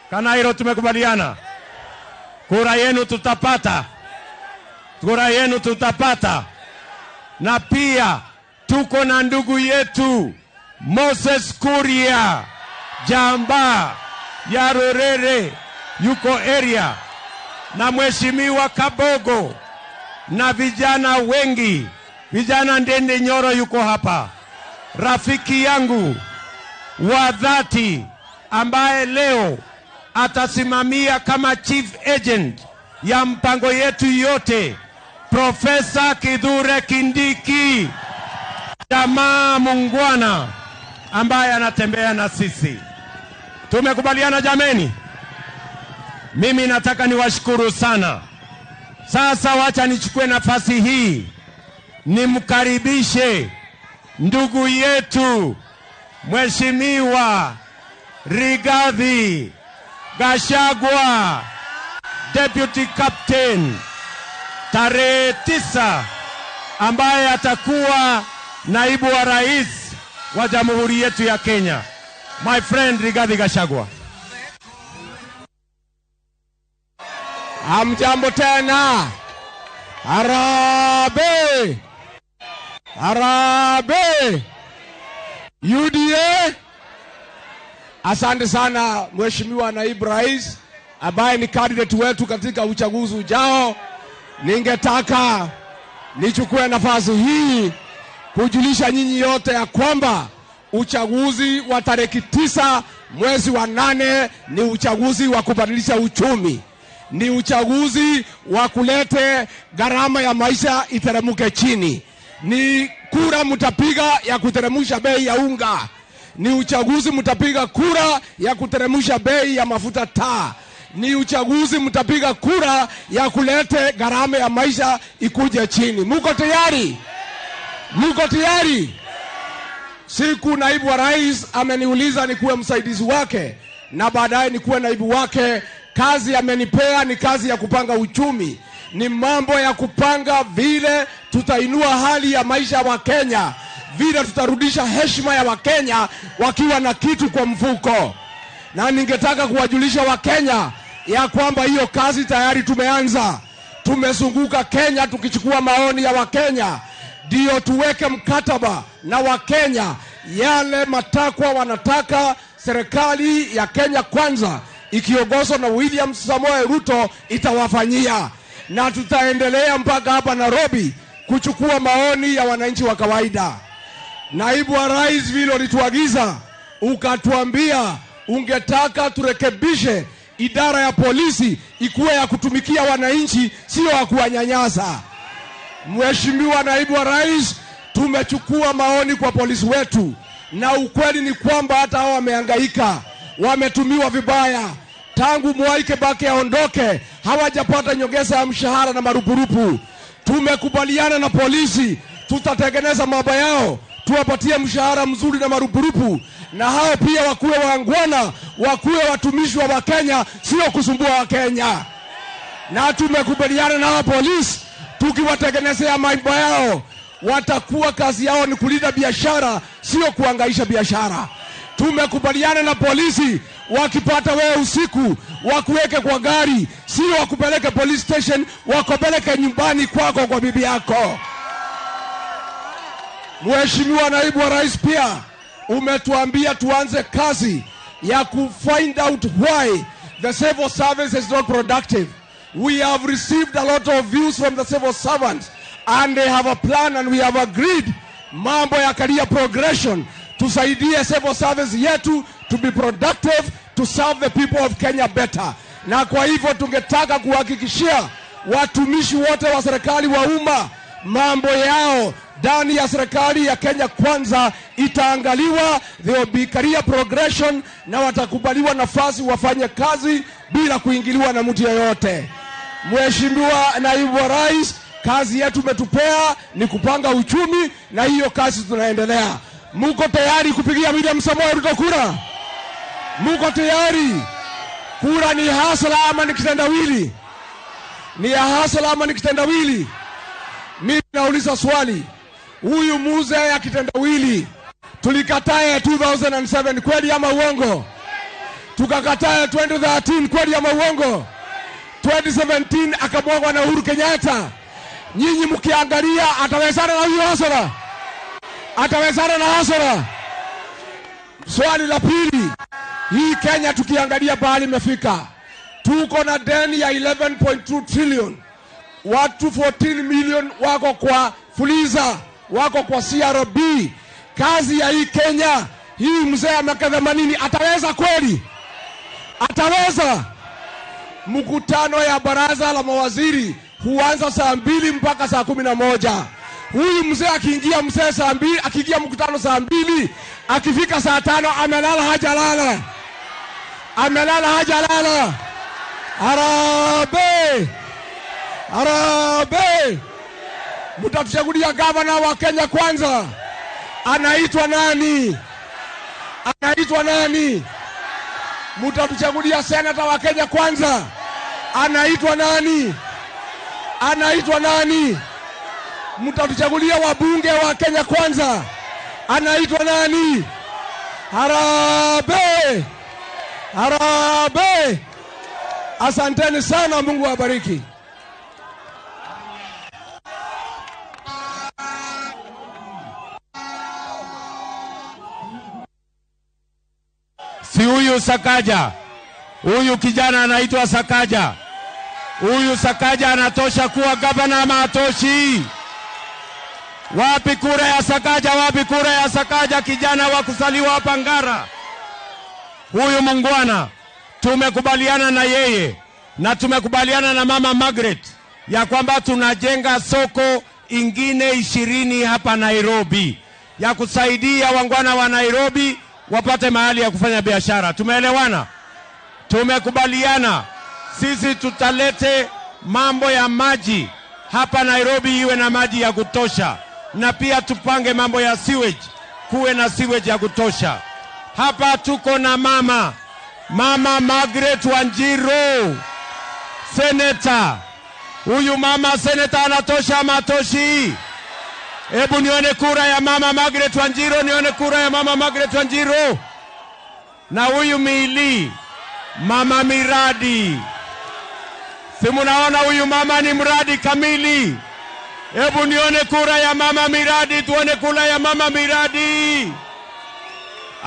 Kanairo tumekubaliana. Kura yenu tutapata. Kura yenu tutapata. Na pia tuko na ndugu yetu Moses Kuria Jamba ya Rorere yuko area, na Mheshimiwa Kabogo na vijana wengi, vijana Ndende Nyoro yuko hapa, rafiki yangu wa dhati ambaye leo atasimamia kama chief agent ya mpango yetu yote, Profesa Kithure Kindiki, jamaa muungwana ambaye anatembea na sisi. Tumekubaliana jameni. Mimi nataka niwashukuru sana. Sasa wacha nichukue nafasi hii nimkaribishe ndugu yetu Mheshimiwa Rigathi Gachagua, Deputy Captain, tarehe 9, ambaye atakuwa naibu wa rais wa Jamhuri yetu ya Kenya. My friend Rigathi Gachagua. Hamjambo tena. Harambee! Harambee! UDA. Asante sana Mheshimiwa Naibu Rais ambaye ni candidate wetu katika uchaguzi ujao. Ningetaka nichukue nafasi hii kujulisha nyinyi yote ya kwamba uchaguzi wa tarehe 9 mwezi wa 8 ni uchaguzi wa kubadilisha uchumi. Ni uchaguzi wa kulete gharama ya maisha iteremke chini. Ni kura mtapiga ya kuteremsha bei ya unga. Ni uchaguzi mtapiga kura ya kuteremsha bei ya mafuta taa. Ni uchaguzi mtapiga kura ya kulete gharama ya maisha ikuje chini. Muko tayari? Muko tayari? Siku naibu wa rais ameniuliza nikuwe msaidizi wake na baadaye nikuwe naibu wake. Kazi amenipea ni kazi ya kupanga uchumi. Ni mambo ya kupanga vile tutainua hali ya maisha ya Wakenya, vile tutarudisha heshima ya Wakenya wakiwa na kitu kwa mfuko. Na ningetaka kuwajulisha Wakenya ya kwamba hiyo kazi tayari tumeanza. Tumezunguka Kenya tukichukua maoni ya Wakenya, ndio tuweke mkataba na Wakenya yale matakwa wanataka serikali ya Kenya Kwanza ikiongozwa na William Samoei Ruto itawafanyia. Na tutaendelea mpaka hapa Nairobi kuchukua maoni ya wananchi wa kawaida. Naibu wa rais vile ulituagiza ukatuambia ungetaka turekebishe idara ya polisi ikuwe ya kutumikia wananchi, sio ya kuwanyanyasa. Mheshimiwa naibu wa rais, tumechukua maoni kwa polisi wetu, na ukweli ni kwamba hata hao wamehangaika, wametumiwa vibaya. Tangu Mwai Kibaki aondoke hawajapata nyongeza ya mshahara na marupurupu. Tumekubaliana na polisi tutatengeneza mambo yao, tuwapatie mshahara mzuri na marupurupu, na hao pia wakuwe waangwana, wakuwe watumishi wa Wakenya, sio kusumbua Wakenya. Na tumekubaliana na polisi tukiwatengenezea mambo yao, watakuwa kazi yao ni kulinda biashara, sio kuhangaisha biashara. Tumekubaliana na polisi wakipata wewe usiku wakuweke kwa gari, sio wakupeleke police station, wakupeleke nyumbani kwako kwa bibi yako. Mheshimiwa naibu wa rais, pia umetuambia tuanze kazi ya find out why the civil service is not productive. We have received a lot of views from the civil servants and they have a plan and we have agreed mambo ya career progression tusaidie civil service yetu to be productive, to serve the people of Kenya better. Na kwa hivyo tungetaka kuhakikishia watumishi wote wa serikali wa umma mambo yao ndani ya serikali ya Kenya Kwanza itaangaliwa, there will be career progression, na watakubaliwa nafasi wafanye kazi bila kuingiliwa na mtu yeyote. Mheshimiwa naibu wa rais, kazi yetu umetupea ni kupanga uchumi, na hiyo kazi tunaendelea. Muko tayari kupigia William Samoei Ruto kura? Muko tayari? Kura ni hasla ama ni kitendawili? Ni ya hasla ama ni kitendawili? Mimi nauliza swali. Huyu muze ya kitendawili tulikataa 2007, kweli ama uongo? Tukakataa 2013, kweli ama uongo? 2017 akamwagwa na Uhuru Kenyatta. Nyinyi mkiangalia atawezana na huyu hasla? Atawezana na hasla? Swali la pili, hii Kenya tukiangalia bahali imefika, tuko na deni ya 11.2 trillion. Watu 14 million wako kwa Fuliza, wako kwa CRB. Kazi ya hii Kenya, hii mzee ya miaka 80 ataweza kweli? Ataweza? Mkutano ya baraza la mawaziri huanza saa 2 mpaka saa 11. Huyu mzee akiingia saa 2, akiingia mkutano saa 2, akifika saa 5 amelala hajalala. Amelala hajalala. Harambee! Harambee! Mtatuchagulia gavana wa Kenya Kwanza. Anaitwa nani? Anaitwa nani? Mtatuchagulia senata wa Kenya Kwanza. Anaitwa nani? Anaitwa nani? Mtatuchagulia wabunge wa Kenya Kwanza. Anaitwa nani? Harambee! Harambee! Asanteni sana, Mungu awabariki. Si huyu Sakaja. Huyu kijana anaitwa Sakaja. Huyu Sakaja anatosha kuwa gavana ama hatoshi? Wapi kura ya Sakaja? Wapi kura ya Sakaja, kijana wa kusaliwa hapa Ngara? Huyu mungwana tumekubaliana na yeye na tumekubaliana na mama Margaret ya kwamba tunajenga soko ingine 20 hapa Nairobi ya kusaidia wangwana wa Nairobi wapate mahali ya kufanya biashara. Tumeelewana? Tumekubaliana sisi tutalete mambo ya maji hapa Nairobi, iwe na maji ya kutosha, na pia tupange mambo ya sewage, kuwe na sewage ya kutosha. Hapa tuko na mama Margaret Wanjiru, senator. Huyu mama senator anatosha ama hatoshi? Hebu nione kura ya mama Margaret Wanjiru, nione kura ya mama Margaret Wanjiru. Na huyu Mili, mama miradi. Si munaona huyu mama ni mradi kamili? Hebu nione kura ya mama miradi, tuone kura ya mama miradi.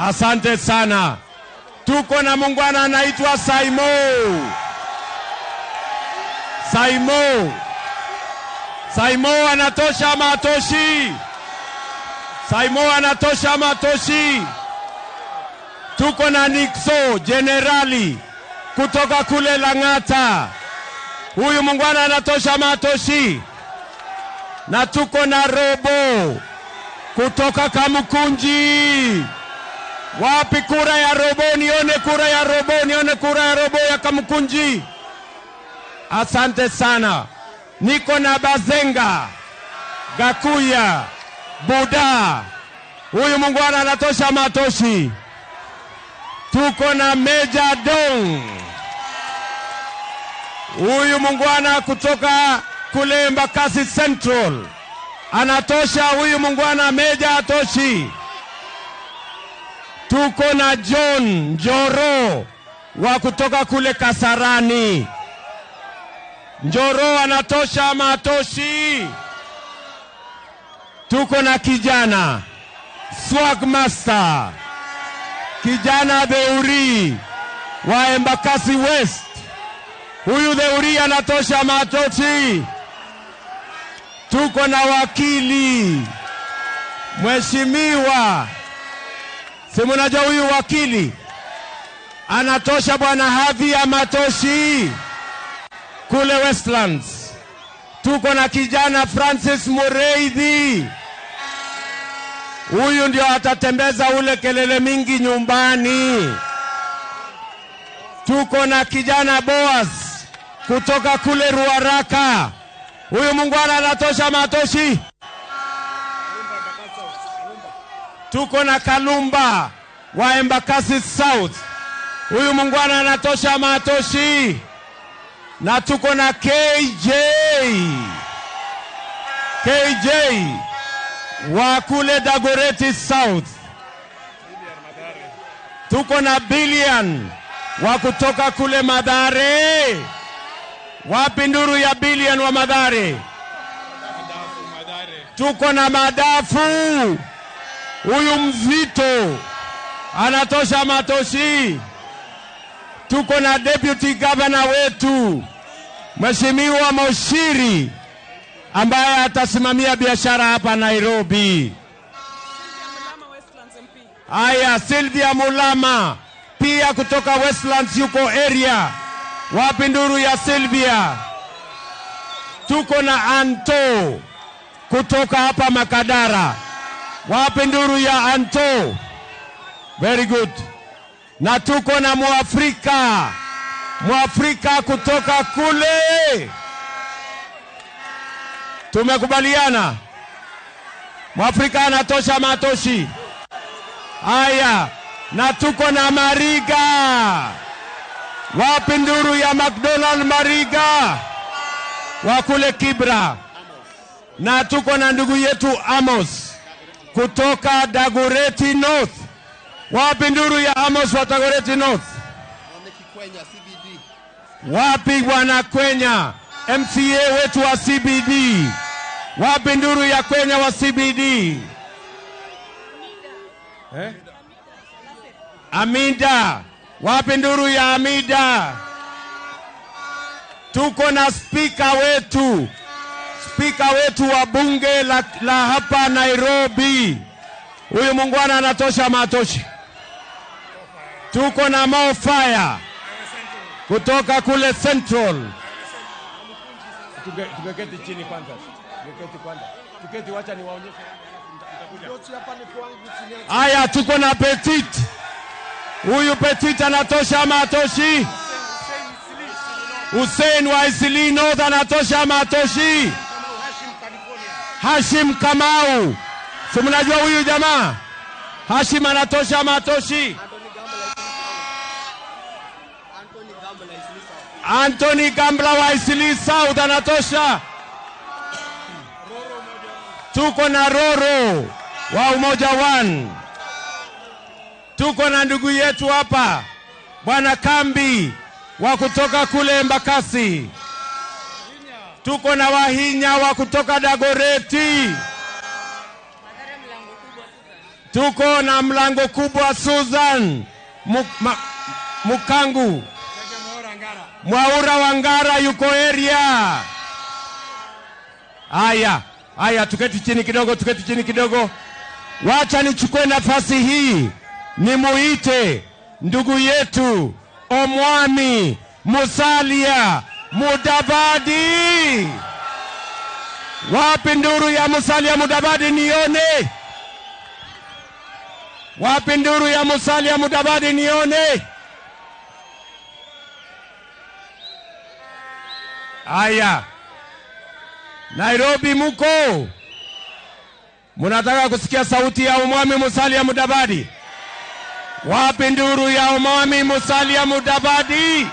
Asante sana. Tuko na mungwana anaitwa Saimo anatosha ama hatoshi? Saimo anatosha ama hatoshi? Tuko na Nixo generali kutoka kule Lang'ata. Huyu mungwana anatosha ama hatoshi? Na tuko na Robo kutoka Kamũkũnji. Wapi kura ya Robo? Nione kura ya Robo, nione kura ya Robo ya Kamũkũnji. Asante sana. Niko na Bazenga, Gakuya, Buda. Huyu mungwana anatosha ama hatoshi? Tuko na Meja Dong. Huyu mungwana kutoka kule Embakasi Central. Anatosha huyu mungwana? Meja hatoshi? Tuko na John Njoro wa kutoka kule Kasarani. Njoro anatosha ama hatoshi? Tuko na kijana Swagmaster, kijana Theuri wa Embakasi West. Huyu Theuri anatosha ama hatoshi? Tuko na wakili mheshimiwa, si mnajua huyu wakili anatosha bwana Havi ama hatoshi? Kule Westlands. Tuko na kijana Francis Mureithi. Huyu ndio atatembeza ule kelele mingi nyumbani. Tuko na kijana Boaz kutoka kule Ruaraka. Huyu mungwana anatosha ama hatoshi? Tuko na Kalumba wa Embakasi South. Huyu mungwana anatosha ama hatoshi? Na tuko na KJ wa kule Dagoretti South. Tuko na Billion wa kutoka kule Mathare. Wapi nduru ya Billion wa Mathare? Tuko na Madafu. Huyu mzito anatosha ama hatoshi? Tuko na deputy governor wetu Mheshimiwa Moshiri ambaye atasimamia biashara hapa Nairobi. Aya, Sylvia Mulama pia kutoka Westlands yuko area. Wapi nduru ya Sylvia? Tuko na Anto kutoka hapa Makadara. Wapi nduru ya Anto? Very good. Na tuko na Mwafrika kutoka kule. Tumekubaliana? Mwafrika anatosha matoshi? Haya, na tuko na Mariga. Wapi nduru ya McDonald Mariga? Wakule Kibra. Na tuko na ndugu yetu Amos kutoka Dagoretti North. Wapi nduru ya Amos wa Dagoretti North? Wapi bwana Kwenya, MCA wetu wa CBD? Wapi nduru ya Kwenya wa CBD? Amida. Wapi nduru ya Amida? Tuko na spika wetu wa bunge la hapa Nairobi. Huyu mungwana anatosha matoshi. Tuko na Mo Fire kutoka kule Central. Tuketi chini kwanza. Tuketi, wacha niwaonyeshe. Aya, tuko na Petit. Huyu Petit anatosha matoshi. Hussein wa Isili North anatosha matoshi. Hashim Kamau. Si mnajua huyu jamaa? Hashim anatosha matoshi. Anthony Gambla wa Isili South anatosha. Tuko na Roro wa Umoja One. Tuko na ndugu yetu hapa Bwana Kambi wa kutoka kule Mbakasi. Tuko na Wahinya wa kutoka Dagoretti. Tuko na Mlango Kubwa Susan Mukangu. Mwaura Wangara yuko area. Aya, tuketi chini kidogo. Wacha nichukue nafasi hii nimuite ndugu yetu Omwami Musalia Mudavadi. Wapi nduru ya Musalia Mudavadi nione? Wapi nduru ya Musalia Mudavadi nione? Aya, Nairobi muko? Munataka kusikia sauti ya Omwami Musalia Mudavadi? Wapi nduru ya Omwami Musalia Mudavadi?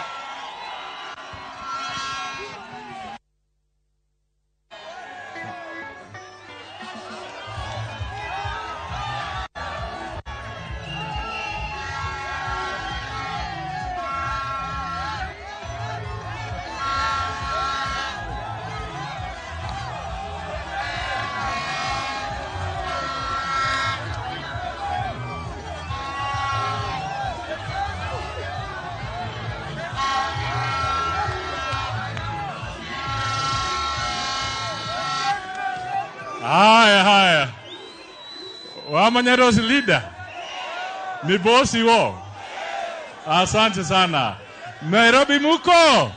Haya. Wamanyarosi leader. Ni bosi wo. Asante sana. Nairobi muko?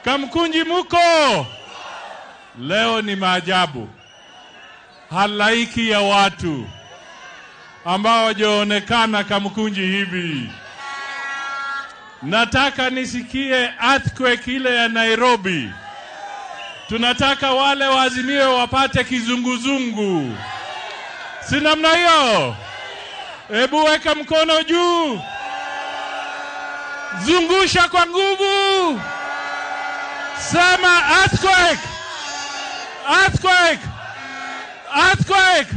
Kamũkũnji muko? Leo ni maajabu. Halaiki ya watu ambao wajaonekana Kamũkũnji hivi. Nataka nisikie earthquake ile ya Nairobi. Tunataka wale waazimiwe wapate kizunguzungu. Si namna hiyo? Hebu weka mkono juu. Zungusha kwa nguvu. Sema earthquake. Earthquake. Earthquake.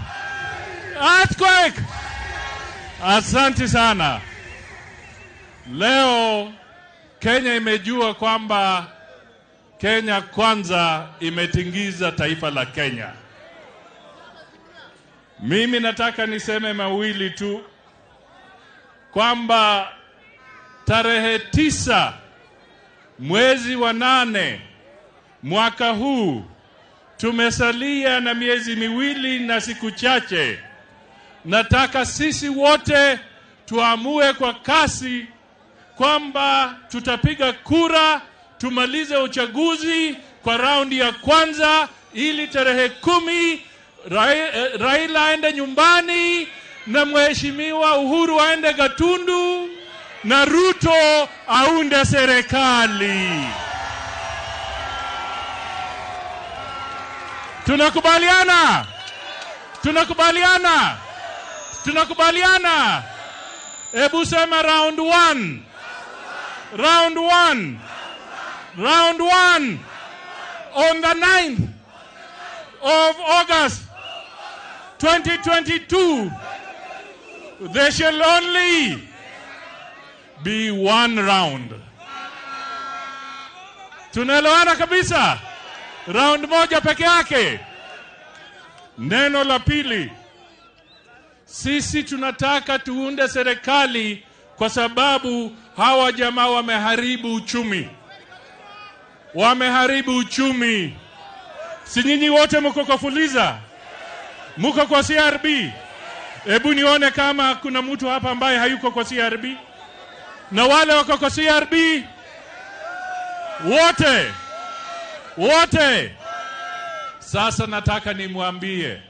Earthquake. Asante sana. Leo Kenya imejua kwamba Kenya Kwanza imetingiza taifa la Kenya. Mimi nataka niseme mawili tu, kwamba tarehe 9 mwezi wa 8 mwaka huu tumesalia na miezi miwili na siku chache. Nataka sisi wote tuamue kwa kasi kwamba tutapiga kura tumalize uchaguzi kwa raundi ya kwanza, ili tarehe 10 Raila aende nyumbani na mheshimiwa Uhuru aende Gatundu na Ruto aunde serikali. Tunakubaliana? Tunakubaliana? Tunakubaliana? Hebu sema round 1. Round 1. Round 1. On the 9th of August 2022, there shall only be one round. Tunaelewana kabisa? Round moja peke yake. Neno la pili, sisi tunataka tuunde serikali kwa sababu hawa jamaa wameharibu uchumi. Wameharibu uchumi. Si nyinyi wote mko kwa Fuliza? Mko kwa CRB? Hebu nione kama kuna mtu hapa ambaye hayuko kwa CRB. Na wale wako kwa CRB? Wote. Sasa nataka nimwambie,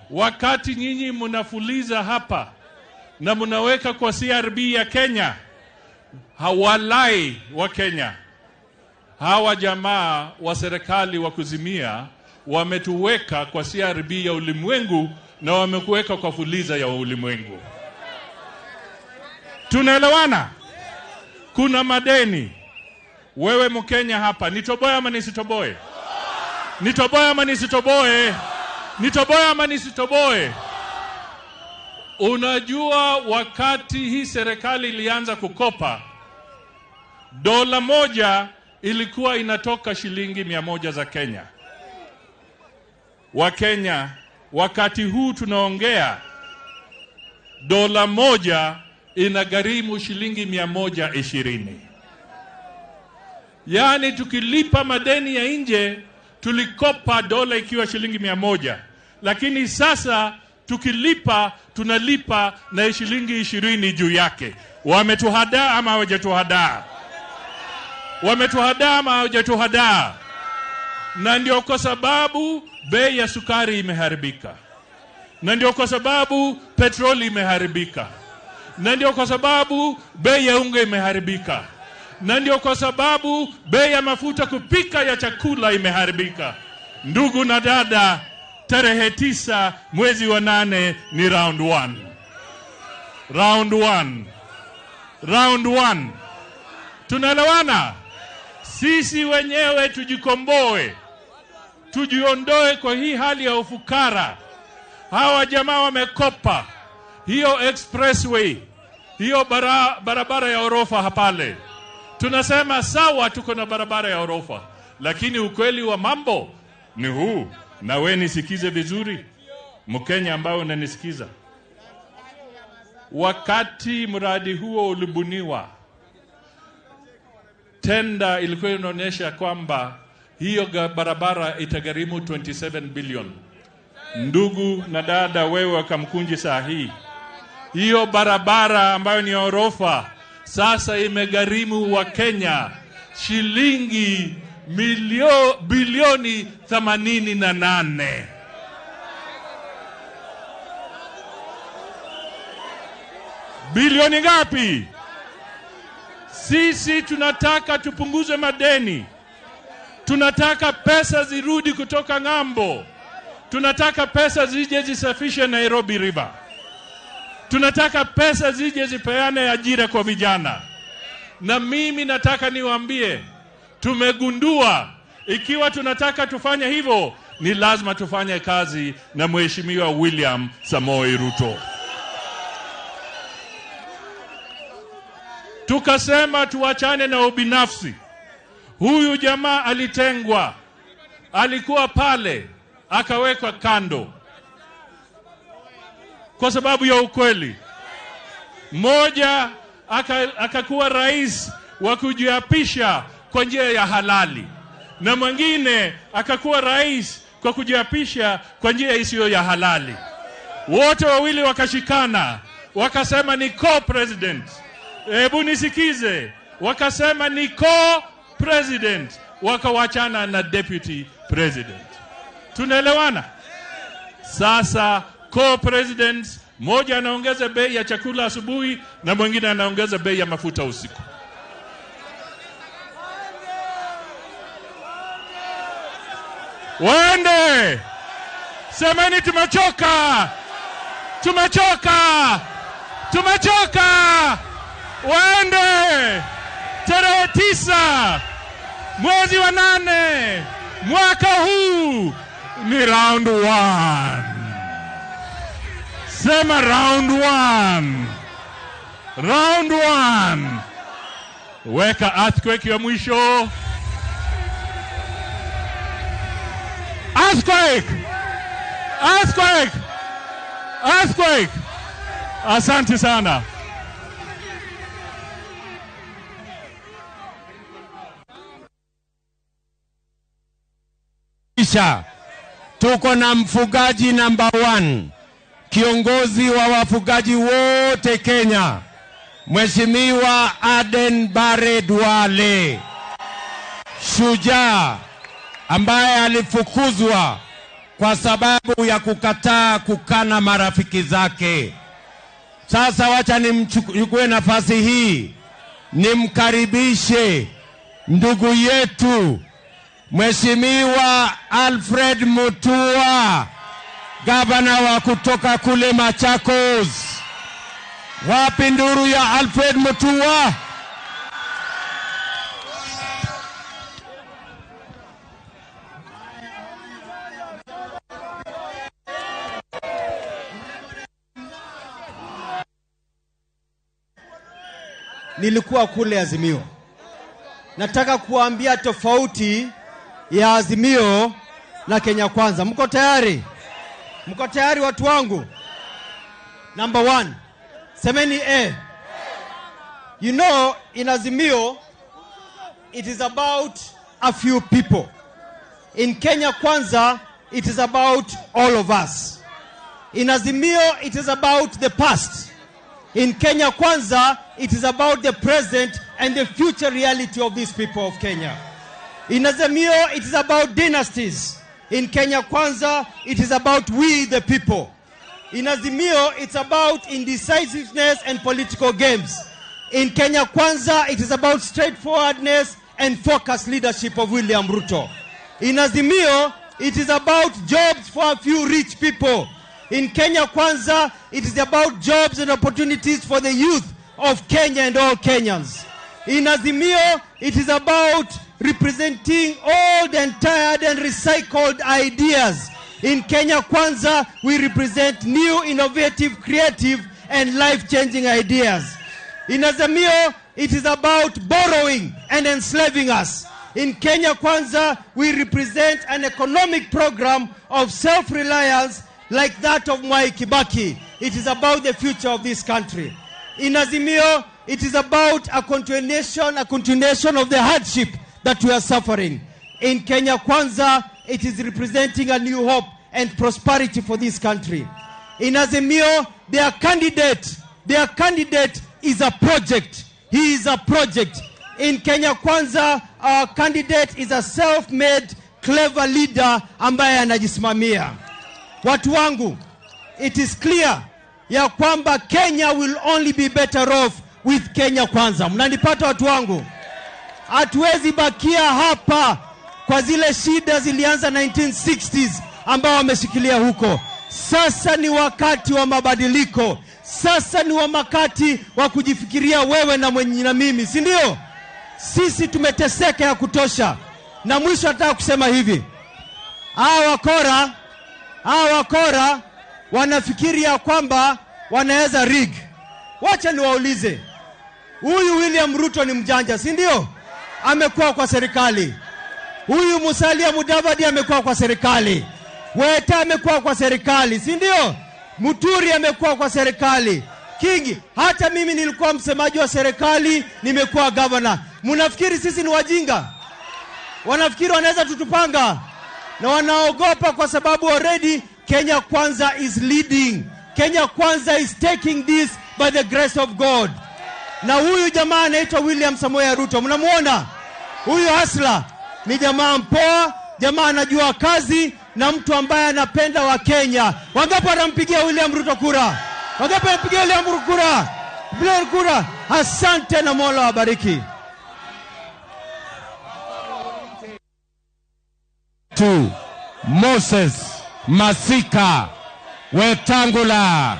wakati nyinyi mnafuliza hapa na mnaweka kwa CRB ya Kenya, hawalai wa Kenya. Hawa jamaa wa serikali wa kuzimia wametuweka kwa CRB ya ulimwengu na wamekuweka kwa Fuliza ya ulimwengu. Tunaelewana? Kuna madeni. Wewe Mkenya hapa, nitoboe ama nisitoboe? Nitoboe ama nisitoboe? Nitoboe ama nisitoboe? Unajua wakati hii serikali ilianza kukopa, dola moja ilikuwa inatoka shilingi 100 za Kenya. Wa Kenya, wakati huu tunaongea, dola moja inagharimu shilingi 120. Yani tukilipa madeni ya nje, tulikopa dola ikiwa shilingi 100. Lakini sasa tukilipa, tunalipa na shilingi 20 juu yake. Wametuhadaa ama hawajatuhadaa? Wametuhadaa ama hawajatuhadaa? Na ndio kwa sababu bei ya sukari imeharibika. Na ndio kwa sababu petroli imeharibika. Na ndio kwa sababu bei ya unga imeharibika. Na ndio kwa sababu bei ya mafuta kupika ya chakula imeharibika. Ndugu na dada, tarehe 9 mwezi wa 8 ni round 1. Round 1. Round 1. Tunaelewana? Sisi wenyewe tujikomboe. Tujiondoe kwa hii hali ya ufukara. Hawa jamaa wamekopa hiyo expressway, hiyo barabara ya orofa hapale. Tunasema sawa, tuko na barabara ya orofa, lakini ukweli wa mambo ni huu. Na wewe nisikize vizuri, Mkenya ambao unanisikiza. Wakati mradi huo ulibuniwa, tenda ilikuwa inaonyesha kwamba hiyo barabara itagharimu 27 billion. Ndugu na dada, wewe wa Kamũkũnji saa hii, hiyo barabara ambayo ni orofa sasa imegharimu wa Kenya shilingi bilioni 88. Bilioni ngapi? Sisi tunataka tupunguze madeni. Tunataka pesa zirudi kutoka ng'ambo. Tunataka pesa zije zisafishe Nairobi River. Tunataka pesa zije zipeane ajira kwa vijana. Na mimi nataka niwaambie, tumegundua ikiwa tunataka tufanye hivyo, ni lazima tufanye kazi na Mheshimiwa William Samoei Ruto. Tukasema tuachane na ubinafsi. Huyu jamaa alitengwa, alikuwa pale, akawekwa kando kwa sababu ya ukweli. Mmoja akakuwa rais wa kujiapisha kwa njia ya halali, na mwingine akakuwa rais kwa kujiapisha kwa njia isiyo ya halali. Wote wawili wakashikana, wakasema ni co-president. Hebu nisikize, wakasema ni co-president, wakawachana na deputy president. Tunaelewana? Sasa co-presidents, moja anaongeza bei ya chakula asubuhi na mwingine anaongeza bei ya mafuta usiku. Waende. Semeni tumechoka. Tumechoka. Tumechoka. Waende. Tarehe 9 mwezi wa 8 mwaka huu ni round 1. Sema round 1. Round 1. Weka earthquake ya mwisho. Earthquake! Earthquake! Earthquake! Asante sana. Kisha tuko na mfugaji number 1, kiongozi wa wafugaji wote Kenya, Mheshimiwa Aden Bare Duale, shujaa ambaye alifukuzwa kwa sababu ya kukataa kukana marafiki zake. Sasa wacha nimchukue nafasi hii nimkaribishe ndugu yetu Mheshimiwa Alfred Mutua, gavana wa kutoka kule Machakos. Wapi nduru ya Alfred Mutua? Nilikuwa kule Azimio. Nataka kuambia tofauti ya Azimio na Kenya Kwanza. Mko tayari? Mko tayari watu wangu? Number 1. Semeni You know, in Azimio, it is about a few people. In Kenya Kwanza, it is about all of us. In Azimio, it is about the past. In Kenya Kwanza, it is about the present and the future reality of these people of Kenya. In Azimio, it is about dynasties. In Kenya Kwanza, it is about we the people. In Azimio, it's about indecisiveness and political games. In Kenya Kwanza, it is about straightforwardness and focused leadership of William Ruto. In Azimio, it is about jobs for a few rich people. In Kenya Kwanza, it is about jobs and opportunities for the youth of Kenya and all Kenyans. In Azimio, it is about representing old and tired and recycled ideas. In Kenya Kwanza, we represent new, innovative, creative, and life-changing ideas. In Azimio, it is about borrowing and enslaving us. In Kenya Kwanza, we represent an economic program of self-reliance like that of Mwai Kibaki. It is about the future of this country. In Azimio, it is about a continuation of the hardship that we are suffering. In Kenya Kwanza, it is representing a new hope and prosperity for this country. In Azimio, their candidate is a project. He is a project. In Kenya Kwanza, our candidate is a self-made, clever leader ambaye anajisimamia. Watu wangu, it is clear ya kwamba Kenya will only be better off with Kenya Kwanza. Mnanipata watu wangu? Hatuwezi bakia hapa kwa zile shida zilianza 1960s ambao wameshikilia huko. Sasa ni wakati wa mabadiliko. Sasa ni wakati wa kujifikiria wewe na mimi, si ndio? Sisi tumeteseka ya kutosha. Na mwisho nataka kusema hivi. Hawa wakora wanafikiria kwamba wanaweza rig. Wacha niwaulize. Huyu William Ruto ni mjanja, si ndio? Amekuwa kwa serikali. Huyu Musalia Mudavadi amekuwa kwa serikali. Weta amekuwa kwa serikali, si ndio? Muturi amekuwa kwa serikali. Kingi, hata mimi nilikuwa msemaji wa serikali, nimekuwa governor. Mnafikiri sisi ni wajinga? Wanafikiri wanaweza tutupanga? Na wanaogopa kwa sababu already Kenya Kwanza is leading. Kenya Kwanza is taking this by the grace of God. Na huyu jamaa anaitwa William Samoei Ruto. Mnamuona? Huyu hasla ni jamaa mpoa, jamaa anajua kazi na mtu ambaye anapenda wa Kenya. Wangapi wanampigia William Ruto kura? Wangapi wanampigia William Ruto kura? Bila kura. Asante na Mola wabariki. Moses Masika Wetangula.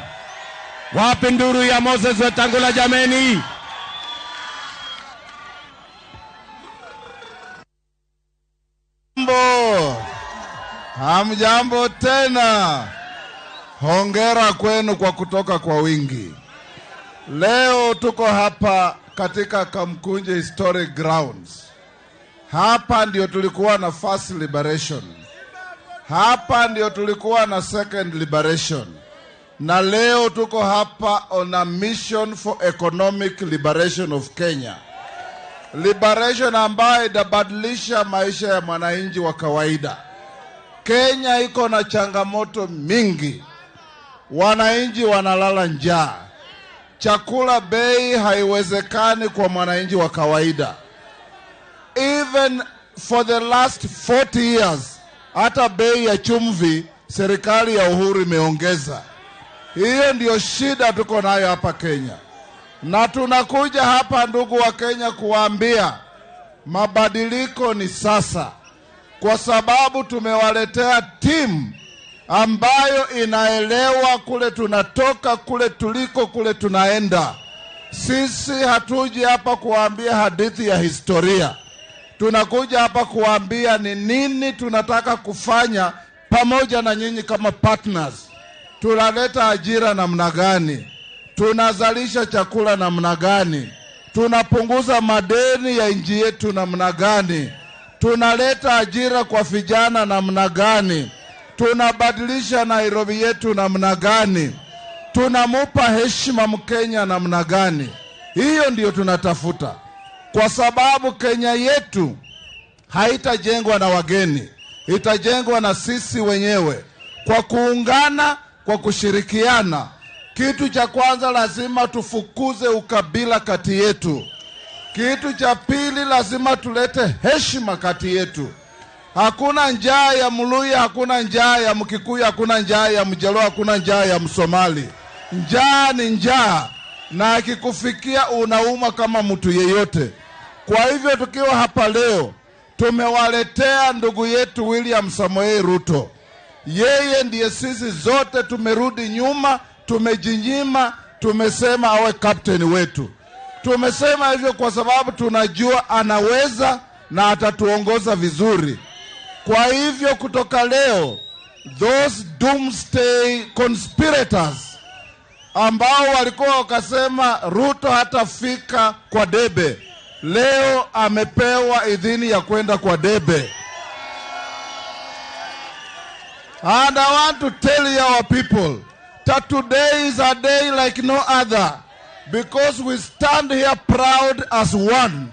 Wapi nduru ya Moses Wetangula jameni? Hamjambo tena. Hongera kwenu kwa kutoka kwa wingi. Leo tuko hapa katika Kamũkũnji Historic Grounds. Hapa ndio tulikuwa na first liberation. Hapa ndio tulikuwa na second liberation. Na leo tuko hapa on a mission for economic liberation of Kenya. Liberation ambayo itabadilisha maisha ya mwananchi wa kawaida. Kenya iko na changamoto mingi. Wananchi wanalala njaa. Chakula bei haiwezekani kwa mwananchi wa kawaida. Even for the last 40 years, hata bei ya chumvi serikali ya Uhuru imeongeza. Hiyo ndio shida tuko nayo hapa Kenya. Na tunakuja hapa ndugu wa Kenya kuwaambia mabadiliko ni sasa. Kwa sababu tumewaletea timu ambayo inaelewa kule tunatoka, kule tuliko, kule tunaenda. Sisi hatuji hapa kuambia hadithi ya historia. Tunakuja hapa kuambia ni nini tunataka kufanya pamoja na nyinyi kama partners. Tunaleta ajira namna gani? Tunazalisha chakula namna gani? Tunapunguza madeni ya nchi yetu namna gani? Tunaleta ajira kwa vijana namna gani? Tunabadilisha Nairobi yetu namna gani? Tunamupa heshima Mkenya namna gani? Hiyo ndiyo tunatafuta. Kwa sababu Kenya yetu haitajengwa na wageni. Itajengwa na sisi wenyewe. Kwa kuungana, kwa kushirikiana. Kitu cha kwanza lazima tufukuze ukabila kati yetu. Kitu cha pili lazima tulete heshima kati yetu. Hakuna njaa ya Mluya, hakuna njaa ya Mkikuyu, hakuna njaa ya Mjaluo, hakuna njaa ya Msomali. Njaa ni njaa, na ikikufikia unauma kama mtu yeyote. Kwa hivyo tukiwa hapa leo, tumewaletea ndugu yetu William Samoei Ruto. Yeye ndiye sisi zote tumerudi nyuma, tumejinyima, tumesema awe captain wetu. Tumesema hivyo kwa sababu tunajua anaweza na atatuongoza vizuri. Kwa hivyo kutoka leo, those doomsday conspirators ambao walikuwa wakasema Ruto hatafika kwa debe, leo amepewa idhini ya kwenda kwa debe. And I want to tell our people that today is a day like no other, because we stand here proud as one.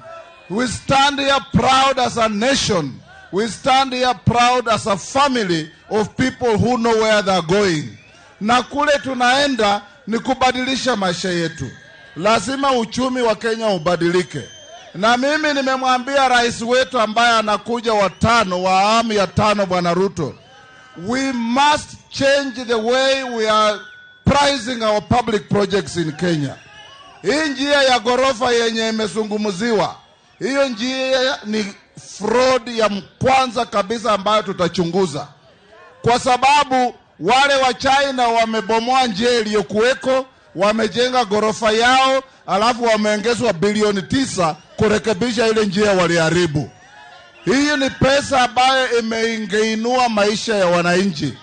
We stand here proud as a nation. We stand here proud as a family of people who know where they're going. Na kule tunaenda ni kubadilisha maisha yetu. Lazima uchumi wa Kenya ubadilike. Na mimi nimemwambia rais wetu ambaye anakuja wa awamu ya 5 Bwana Ruto, we must change the way we are pricing our public projects in Kenya. Hii njia ya gorofa yenye imezungumziwa, hiyo njia ni fraud ya kwanza kabisa ambayo tutachunguza. Kwa sababu wale wa China wamebomoa njia iliyokuweko, wamejenga gorofa yao, alafu wameongezwa bilioni 9 kurekebisha ile njia waliharibu. Hii ni pesa ambayo imeinua maisha ya wananchi.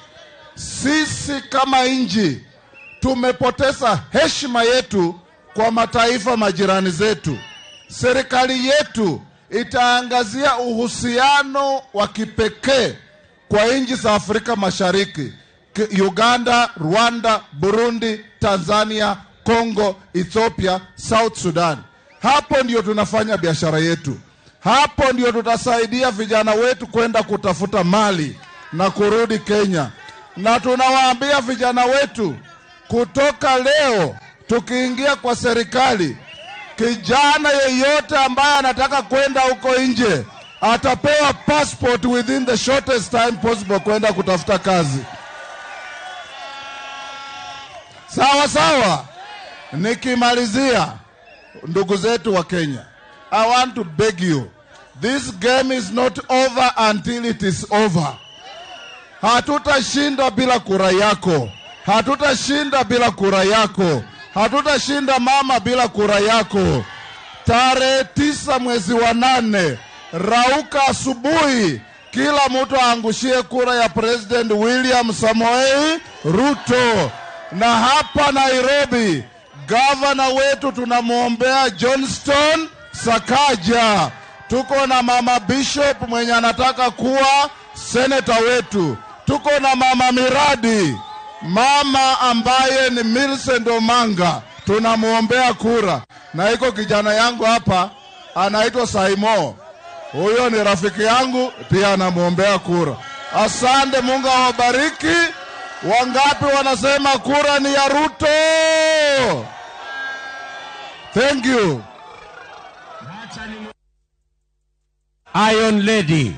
Sisi kama nchi tumepoteza heshima yetu kwa mataifa majirani zetu. Serikali yetu itaangazia uhusiano wa kipekee kwa nchi za Afrika Mashariki, Uganda, Rwanda, Burundi, Tanzania, Kongo, Ethiopia, South Sudan. Hapo ndio tunafanya biashara yetu. Hapo ndio tutasaidia vijana wetu kwenda kutafuta mali na kurudi Kenya. Na tunawaambia vijana wetu, kutoka leo tukiingia kwa serikali, kijana yeyote ambaye anataka kwenda huko nje atapewa passport within the shortest time possible kwenda kutafuta kazi. Sawa sawa. Nikimalizia, ndugu zetu wa Kenya, I want to beg you, this game is not over until it is over. hatutashinda bila kura yako. Hatutashinda bila kura yako. Hatutashinda mama bila kura yako. Tarehe 9 mwezi wa 8, rauka asubuhi, kila mtu aangushie kura ya President William Samoei Ruto. Na hapa Nairobi, gavana wetu tunamuombea Johnston Sakaja. Tuko na mama Bishop mwenye anataka kuwa seneta wetu. Tuko na mama Miradi, mama ambaye ni Millicent Omanga, tunamuombea kura. Na iko kijana yangu hapa anaitwa Saimo, huyo ni rafiki yangu pia, anamuombea kura. Asante, Mungu awabariki. Wangapi wanasema kura ni ya Ruto? Thank you. Iron Lady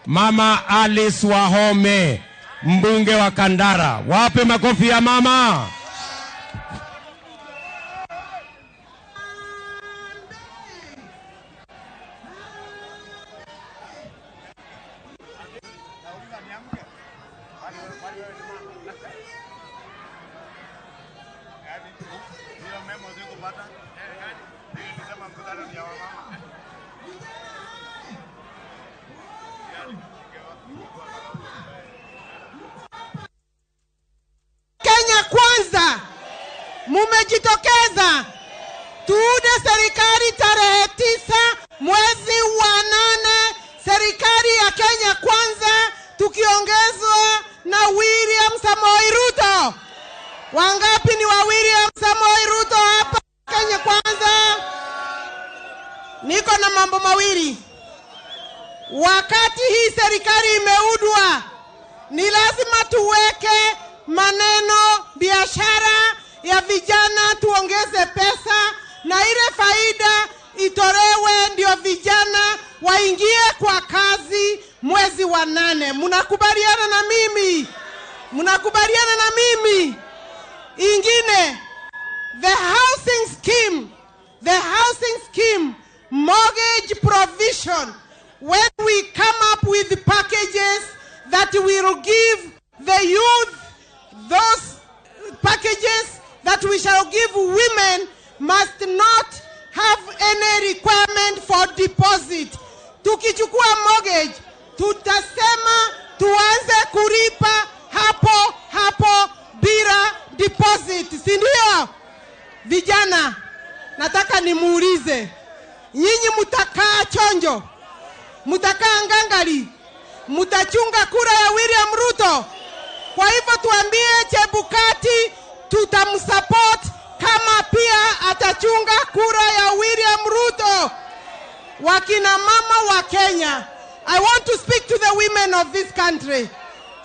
Mama Alice Wahome, mbunge wa Kandara. Wape makofi ya mama. Kenya Kwanza, mumejitokeza tuude serikali tarehe 9 mwezi wa 8, serikali ya Kenya Kwanza tukiongezwa na William Samoei Ruto. Wangapi ni wa William Samoei Ruto hapa Kenya Kwanza? Niko na mambo mawili. Wakati hii serikali imeudwa, ni lazima tuweke maneno biashara ya vijana, tuongeze pesa na ile faida itolewe ndio vijana waingie kwa kazi mwezi wa 8. Mnakubaliana na mimi? Mnakubaliana na mimi? Ingine, the housing scheme, mortgage provision, when we come up with packages that will give the youth, those packages that we shall give women must not have any requirement for deposit. Tukichukua mortgage, tutasema tuanze kulipa hapo bila deposit, si ndio? Vijana, nataka nimuulize, nyinyi mutakaa chonjo, mutakaa ngangari, mutachunga kura ya William Ruto? Kwa hivyo tuambie Chebukati tutamsupport kama pia atachunga kura ya William Ruto. Wakina mama wa Kenya, I want to speak to the women of this country,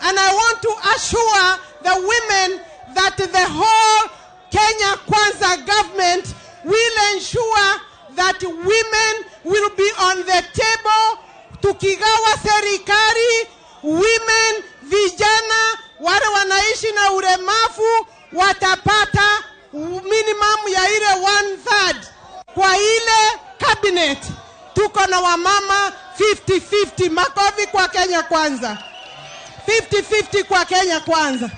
and I want to assure the women that the whole Kenya Kwanza government will ensure that women will be on the table. Tukigawa serikali, women, vijana, wale wanaishi na ulemavu watapata minimum ya ile 1/3 kwa ile cabinet. Tuko na wamama 50-50. Makofi kwa Kenya Kwanza. 50-50 kwa Kenya Kwanza.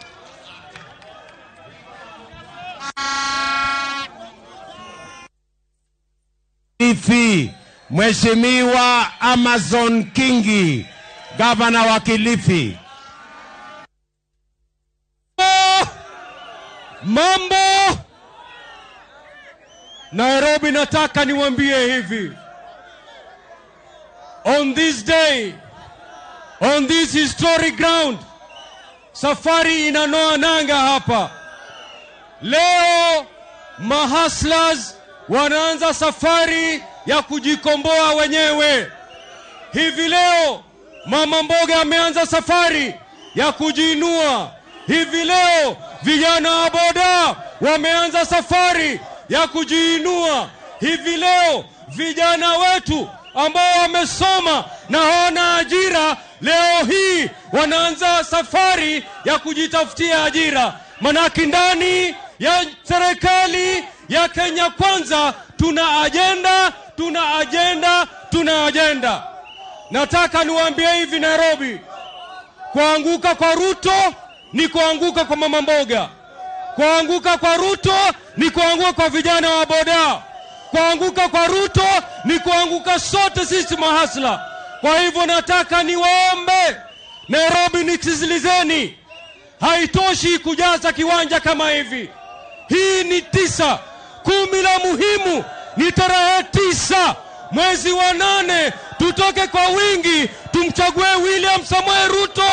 Kilifi, Mheshimiwa Amazon Kingi, gavana wa Kilifi. Mambo Nairobi, nataka niwaambie hivi. On this day, on this historic ground, safari inanoa nanga hapa. Leo mahustlers wanaanza safari ya kujikomboa wenyewe. Hivi leo mama mboga ameanza safari ya kujiinua. Hivi leo vijana wa boda wameanza safari ya kujiinua. Hivi leo vijana wetu ambao wamesoma na hawana ajira, leo hii wanaanza safari ya kujitafutia ajira. Manaki ndani ya serikali ya Kenya Kwanza tuna agenda. Nataka niwaambie hivi Nairobi, Kuanguka kwa Ruto ni kuanguka kwa mama mboga. Kuanguka kwa Ruto ni kuanguka kwa vijana wa boda. Kuanguka kwa Ruto ni kuanguka sote sisi mahasla. Kwa hivyo nataka niwaombe, Nairobi nisikilizeni. Haitoshi kujaza kiwanja kama hivi. Hii ni 9. 10 la muhimu ni tarehe 9 mwezi wa 8. Tutoke kwa wingi tumchague William Samoei Ruto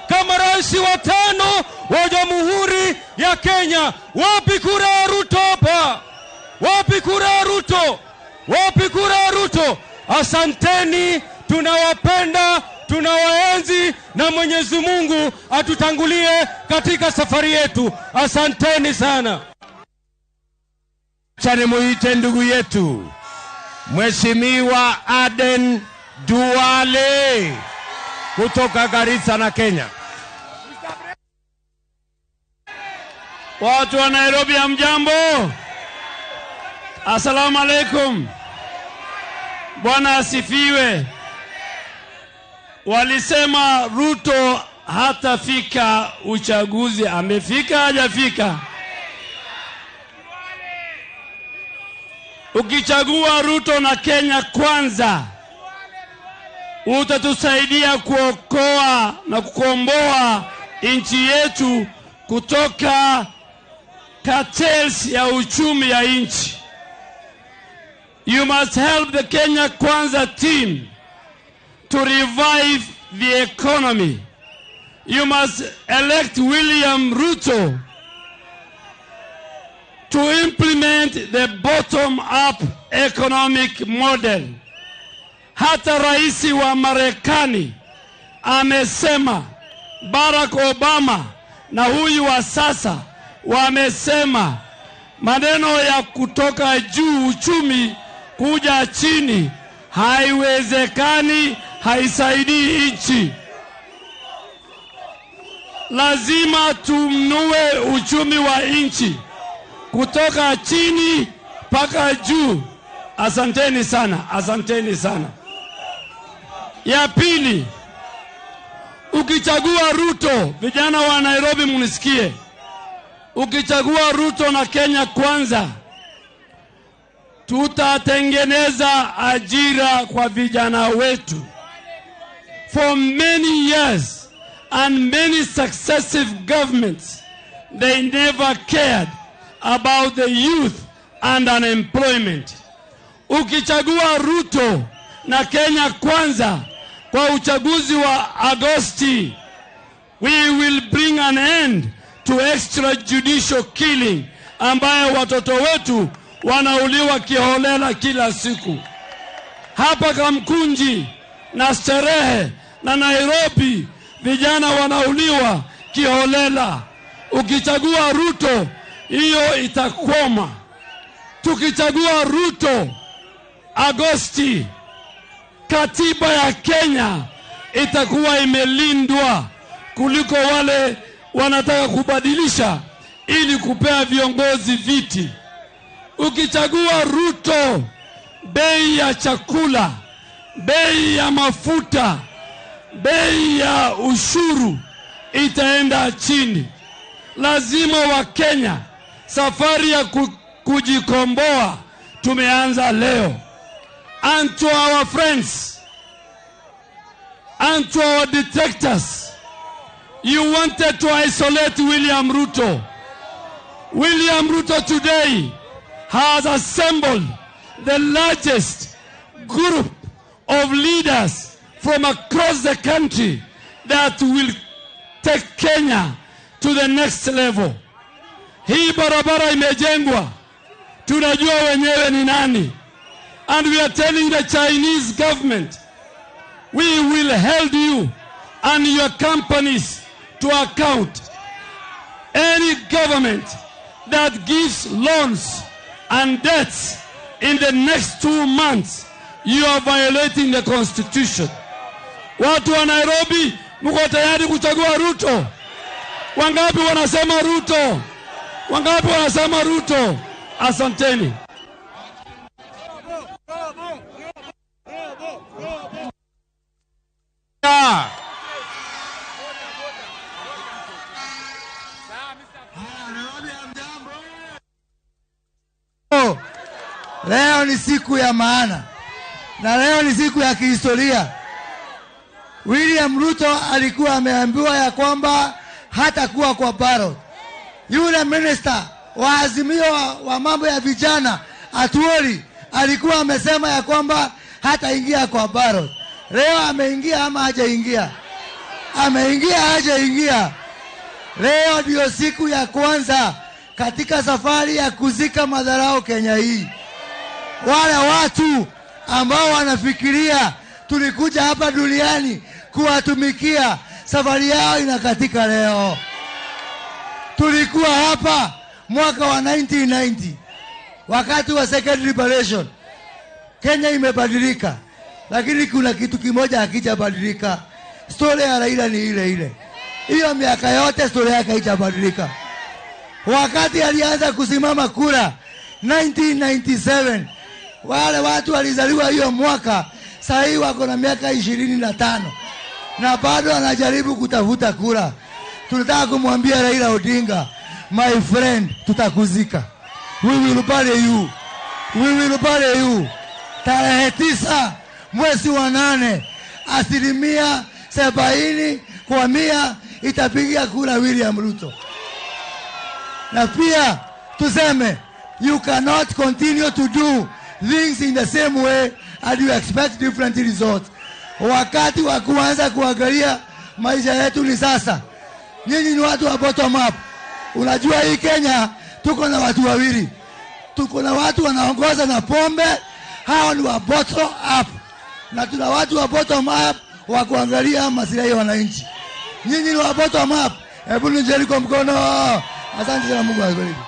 kama rais wa 5 wa Jamhuri ya Kenya. Wapi kura ya Ruto hapa? Wapi kura ya Ruto? Wapi kura ya Ruto? Asanteni, tunawapenda, tunawaenzi na Mwenyezi Mungu atutangulie katika safari yetu. Asanteni sana. Chane muite ndugu yetu Mheshimiwa Aden Duale kutoka Garissa na Kenya. Watu wa Nairobi hamjambo? Asalamu alaikum. Bwana asifiwe. Walisema Ruto hatafika uchaguzi. Amefika hajafika? Ukichagua Ruto na Kenya Kwanza, utatusaidia kuokoa na kukomboa nchi yetu kutoka cartels ya uchumi ya nchi. You must help the Kenya Kwanza team to revive the economy. You must elect William Ruto to implement the bottom-up economic model. Hata rais wa Marekani amesema, Barack Obama na huyu wa sasa wamesema maneno ya kutoka juu uchumi kuja chini haiwezekani, haisaidii nchi. Lazima tumnue uchumi wa nchi kutoka chini mpaka juu. Asanteni sana, asanteni sana. Ya pili, ukichagua Ruto, vijana wa Nairobi munisikie, ukichagua Ruto na Kenya Kwanza, tutatengeneza ajira kwa vijana wetu. For many years and many successive governments, they never cared about the youth and unemployment. Ukichagua Ruto na Kenya Kwanza kwa uchaguzi wa Agosti, we will bring an end to extrajudicial killing ambayo watoto wetu wanauliwa kiholela kila siku. Hapa Kamũkũnji na Starehe na Nairobi vijana wanauliwa kiholela. Ukichagua Ruto, hiyo itakoma. Tukichagua Ruto Agosti, katiba ya Kenya itakuwa imelindwa kuliko wale wanataka kubadilisha ili kupea viongozi viti. Ukichagua Ruto, bei ya chakula, bei ya mafuta, bei ya ushuru itaenda chini. Lazima wa Kenya, safari ya kujikomboa tumeanza leo. And to our friends, and to our detractors, you wanted to isolate William Ruto. William Ruto today has assembled the largest group of leaders from across the country that will take Kenya to the next level. Hii barabara imejengwa, tunajua wenyewe ni nani. And we are telling the Chinese government, we will hold you and your companies to account. Any government that gives loans and debts in the next 2 months, you are violating the constitution. Watu wa Nairobi, mko tayari kuchagua Ruto? Wangapi wanasema Ruto? Wangapi wanasema Ruto? Asanteni. Leo ni siku ya maana na leo ni siku ya kihistoria. William Ruto alikuwa ameambiwa ya kwamba hatakuwa kwa ballot. Yule minister wa Azimio wa mambo ya vijana Atuoli alikuwa amesema ya kwamba hataingia kwa ballot. Leo ameingia ama hajaingia? Ameingia hajaingia? Leo ndio siku ya kwanza katika safari ya kuzika madharau Kenya hii. Wale watu ambao wanafikiria tulikuja hapa duniani kuwatumikia, safari yao inakatika leo. Tulikuwa hapa mwaka wa 1990 wakati wa second liberation. Kenya imebadilika, lakini kuna kitu kimoja hakijabadilika. Story ya Raila ni ile ile. Hiyo miaka yote story yake haijabadilika. Wakati alianza kusimama kura 1997, wale watu walizaliwa hiyo mwaka, sasa hivi wako na miaka 25 na bado anajaribu kutafuta kura. Tunataka kumwambia Raila Odinga, my friend, tutakuzika. We will bury you. We will bury you. Tarehe 9 mwezi wa 8, 70% itapigia kura William Ruto. Na pia tuseme, you cannot continue to do things in the same way and you expect different results. Wakati wa kuanza kuangalia maisha yetu ni sasa. Nyinyi ni watu wa bottom up. Unajua hii Kenya tuko na watu wawili. Tuko na watu wanaongoza na pombe, hao ni wa bottom up. Na tuna watu wa bottom up wa kuangalia maslahi ya wananchi. Nyinyi ni wa bottom up. Hebu nijeni kwa mkono. Asante sana, Mungu awabariki.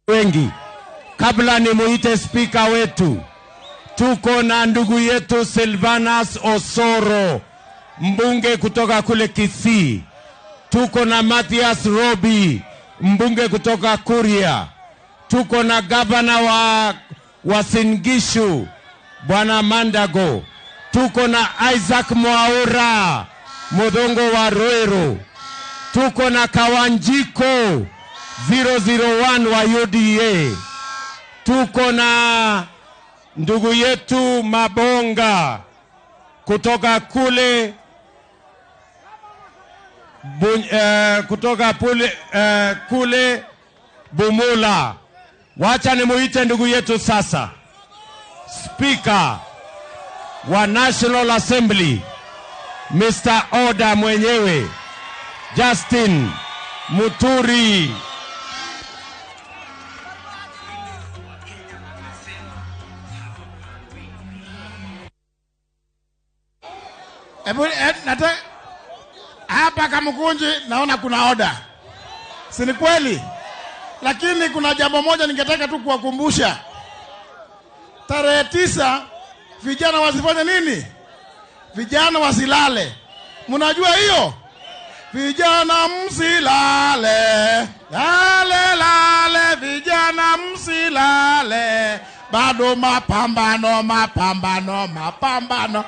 Wengi, kabla ni muite spika wetu, tuko na ndugu yetu Silvanus Osoro, mbunge kutoka kule Kisii. Tuko na Mathias Robi, mbunge kutoka Kuria. Tuko na gavana wa Singishu, Bwana Mandago. Tuko na Isaac Mwaura, Mudhongo wa Ruiru. Tuko na Kawanjiko 001 wa UDA. Tuko na ndugu yetu Mabonga kutoka kule kule Bumula. Wacha nimuite ndugu yetu sasa, Speaker wa National Assembly, Mr. Oda mwenyewe, Justin Muturi. Hapa Kamũkũnji naona kuna oda. Si ni kweli? Lakini kuna jambo moja ningetaka tu kuwakumbusha. Tarehe 9 vijana wasifanye nini? Vijana wasilale. Mnajua hiyo? Vijana msilale. Lale lale vijana msilale. Bado mapambano mapambano mapambano.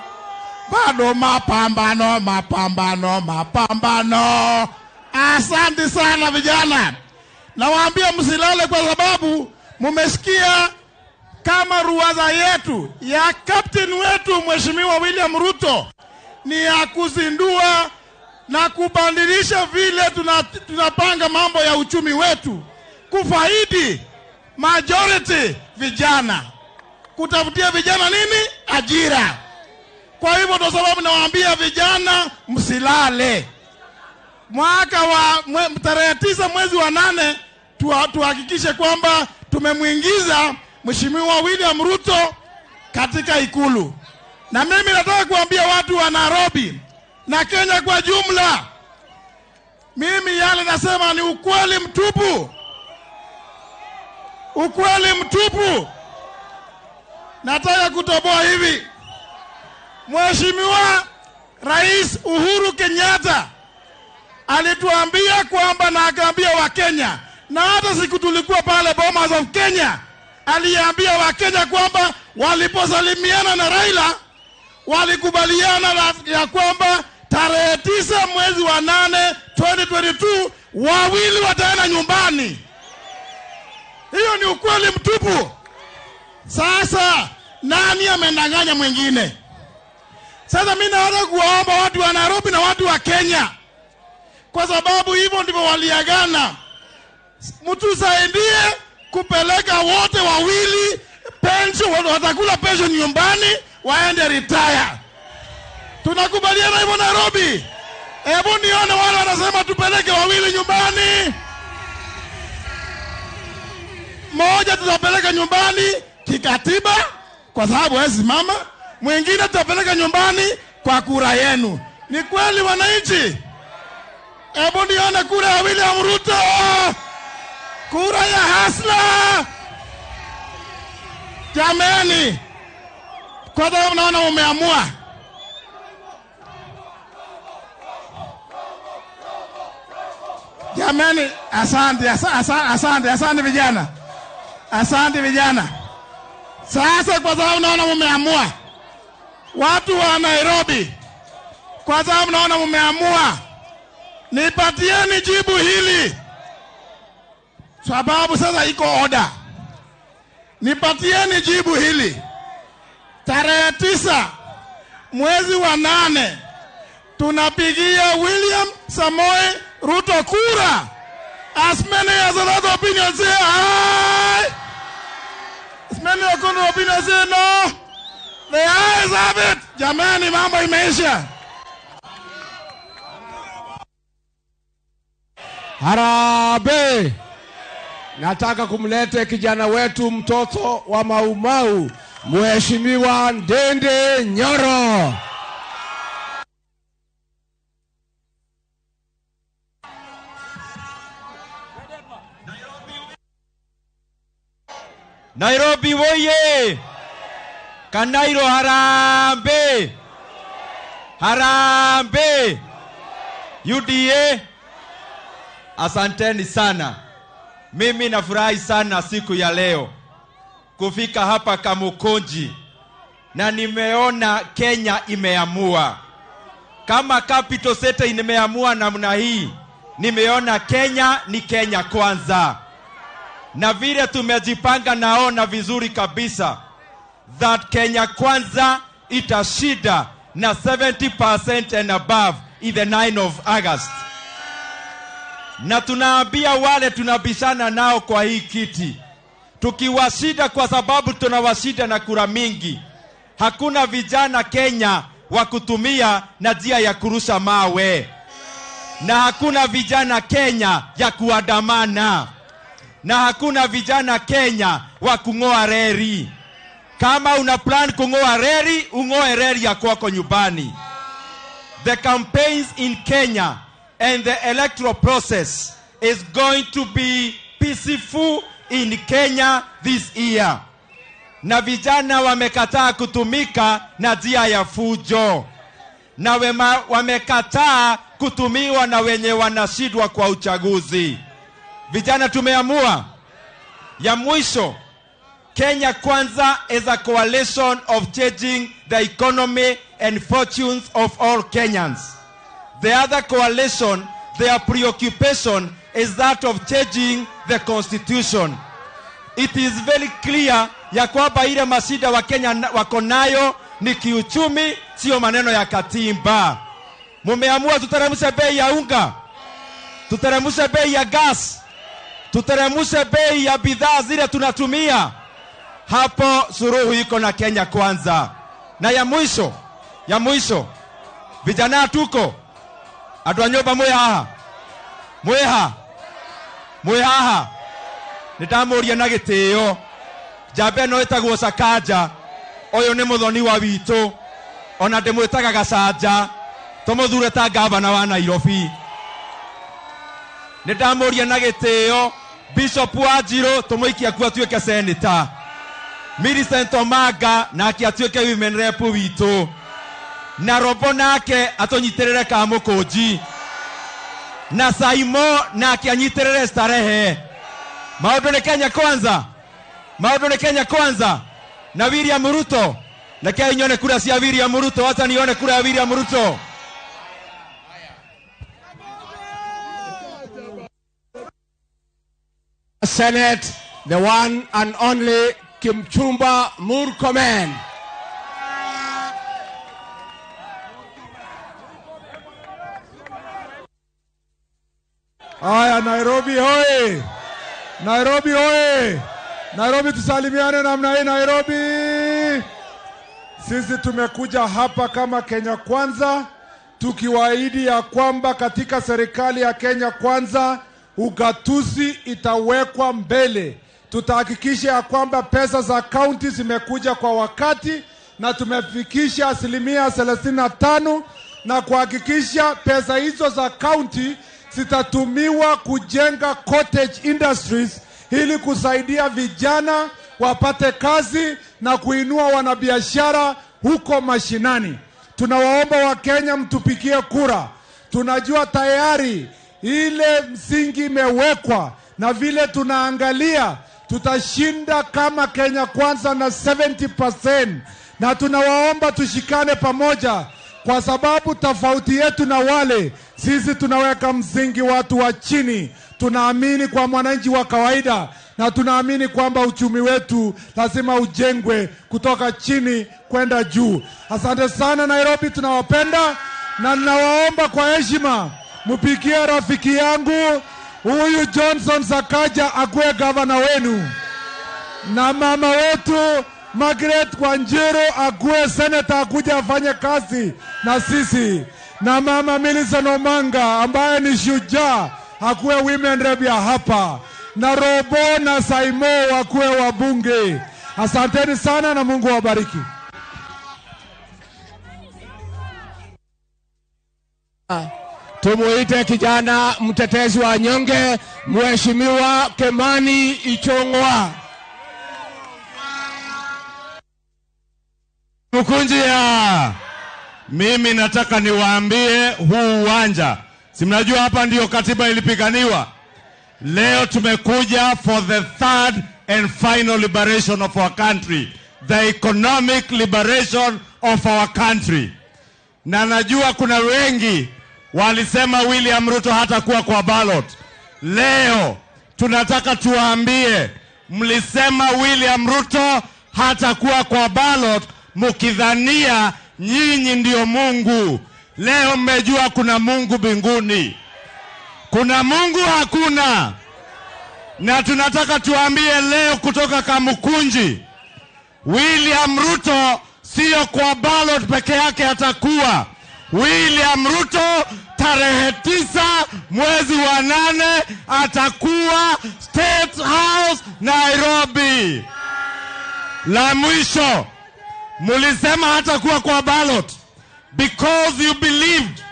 Bado mapambano mapambano mapambano. Asante sana vijana. Nawaambia msilale kwa sababu mumesikia kama ruwaza yetu ya captain wetu Mheshimiwa William Ruto ni ya kuzindua na kubadilisha vile tunapanga mambo ya uchumi wetu, kufaidi majority vijana, kutafutia vijana nini? Ajira. Kwa hivyo ndio sababu nawaambia vijana msilale. Mwaka wa tarehe 9 mwezi wa 8 tuhakikishe kwamba tumemuingiza Mheshimiwa William Ruto katika ikulu. Na mimi nataka kuambia watu wa Nairobi na Kenya kwa jumla, mimi yale nasema ni ukweli mtupu. Ukweli mtupu. Nataka kutoboa hivi. Mheshimiwa Rais Uhuru Kenyatta alituambia kwamba, na akaambia wa Kenya, na hata siku tulikuwa pale Bomas of Kenya, aliambia wa Kenya kwamba waliposalimiana na Raila walikubaliana ya kwamba tarehe 9 mwezi wa 8 2022 wawili wataenda nyumbani. Hiyo ni ukweli mtupu. Sasa nani amendanganya mwingine? Sasa mimi naanza kuwaomba watu wa Nairobi na watu wa Kenya, kwa sababu hivyo ndivyo waliagana, mtusaidie kupeleka wote wawili pension, watakula pension nyumbani, waende retire. Tunakubaliana hivyo Nairobi? Hebu nione wale wanasema tupeleke wawili nyumbani. Mmoja tutapeleka nyumbani kikatiba kwa sababu hawezi mama, mwingine tutapeleka nyumbani kwa kura yenu. Ni kweli wananchi? Hebu nione kura ya William Ruto, kura ya hasla. Jamani, kwa sababu naona umeamua. Jamani, asante vijana. Asante vijana. Sasa kwa sababu naona umeamua, watu wa Nairobi, kwa sababu naona umeamua, nipatieni jibu hili, sababu sasa iko order. Nipatieni jibu hili. Tarehe 9 mwezi wa 8 tunapigia William Samoei Ruto kura. As many as a lot of opinions say aye. As many as a lot of opinions say no. The ayes have it. Jamani, mambo imeisha. Harambee! Nataka kumlete kijana wetu, mtoto wa Maumau, Mheshimiwa Ndende Nyoro. Nairobi woye! Kanairo harambe! Harambe! UDA! Asanteni sana. Mimi nafurahi sana siku ya leo kufika hapa Kamũkũnji, na nimeona Kenya imeamua. Kama capital city imeamua namna hii, nimeona Kenya ni Kenya kwanza. Na vile tumejipanga, naona vizuri kabisa that Kenya kwanza itashinda na 70% and above in the 9 of August. Na tunaambia wale tunabishana nao kwa hii kiti, tukiwashinda, kwa sababu tunawashinda na kura mingi, hakuna vijana Kenya wa kutumia na njia ya kurusha mawe, na hakuna vijana Kenya ya kuandamana, na hakuna vijana Kenya wa kung'oa reli. Kama una plan kung'oa reli, ung'oe reli ya kwako nyumbani. The campaigns in Kenya and the electoral process is going to be peaceful in Kenya this year. Na vijana wamekataa kutumika na njia ya fujo, na wamekataa kutumiwa na wenye wanashindwa kwa uchaguzi. Vijana tumeamua. Ya mwisho, Kenya Kwanza is a coalition of changing the economy and fortunes of all Kenyans. The other coalition, their preoccupation is that of changing the constitution. It is very clear ya kwamba ile mashida wa Kenya wako nayo ni kiuchumi, sio maneno ya katiba. Mumeamua tuteremshe bei ya unga, tuteremshe bei ya gas, tuteremshe bei ya bidhaa zile tunatumia. Hapo suruhu iko na Kenya Kwanza. Na ya mwisho, vijana tuko adwanyoba mwehaha nitamuria na gitio. Jambe no etagwo Sakaja, oyo ni muthoni wa wito, ona ndimwitaga Gacanja, tumuthure ta gavana wa Nairobi. Nitamuria na gitio Bishop Wanjiru, tumuikia kuwa tuweke senator. Millicent Omanga nake atuike women rep wito, na Robo nake atonyiterere Kamũkũnji, na Saimo nake anyiterere Starehe. Maundu ni Kenya Kwanza, maundu ni Kenya Kwanza. Na William Ruto, na kia nyone kura cia William Ruto, hata nione kura ya William Ruto. Senate, the one and only Kipchumba Murkomen. Haya, Nairobi hoye! Nairobi hoye! Nairobi, tusalimiane namna hii. Nairobi, sisi tumekuja hapa kama Kenya Kwanza tukiwaahidi ya kwamba katika serikali ya Kenya Kwanza ugatuzi itawekwa mbele. Tutahakikisha ya kwamba pesa za kaunti zimekuja kwa wakati na tumefikisha 35%, na kuhakikisha pesa hizo za kaunti zitatumiwa kujenga cottage industries ili kusaidia vijana wapate kazi na kuinua wanabiashara huko mashinani. Tunawaomba Wakenya mtupigie kura. Tunajua tayari ile msingi imewekwa, na vile tunaangalia tutashinda kama Kenya Kwanza na 70%, na tunawaomba tushikane pamoja, kwa sababu tofauti yetu na wale, sisi tunaweka msingi watu wa chini. Tunaamini kwa mwananchi wa kawaida, na tunaamini kwamba uchumi wetu lazima ujengwe kutoka chini kwenda juu. Asante sana Nairobi, tunawapenda, na ninawaomba kwa heshima mupigie rafiki yangu huyu Johnson Sakaja akuwe gavana wenu, na mama wetu Margaret Wanjiru akuwe senator, akuja afanye kazi na sisi, na mama Millicent Omanga ambaye ni shujaa akuwe women rep ya hapa, na Robo na Saimo wakuwe wabunge. Asanteni sana na Mungu wabariki. Tumuite kijana mtetezi wa nyonge, Mheshimiwa Kimani Ichung'wah. Kamũkũnji ya mimi nataka niwaambie huu uwanja, si mnajua hapa ndio katiba ilipiganiwa. Leo tumekuja for the third and final liberation of our country, the economic liberation of our country. Na najua kuna wengi walisema William Ruto hatakuwa kwa ballot. Leo tunataka tuwaambie, mlisema William Ruto hatakuwa kwa ballot mukidhania nyinyi ndio Mungu. Leo mmejua kuna Mungu mbinguni. Kuna Mungu hakuna. Na tunataka tuambie leo kutoka Kamũkũnji, William Ruto sio kwa ballot peke yake atakuwa. William Ruto tarehe 9 mwezi wa 8 atakuwa State House Nairobi. La mwisho, mulisema hatakuwa kwa ballot because you believed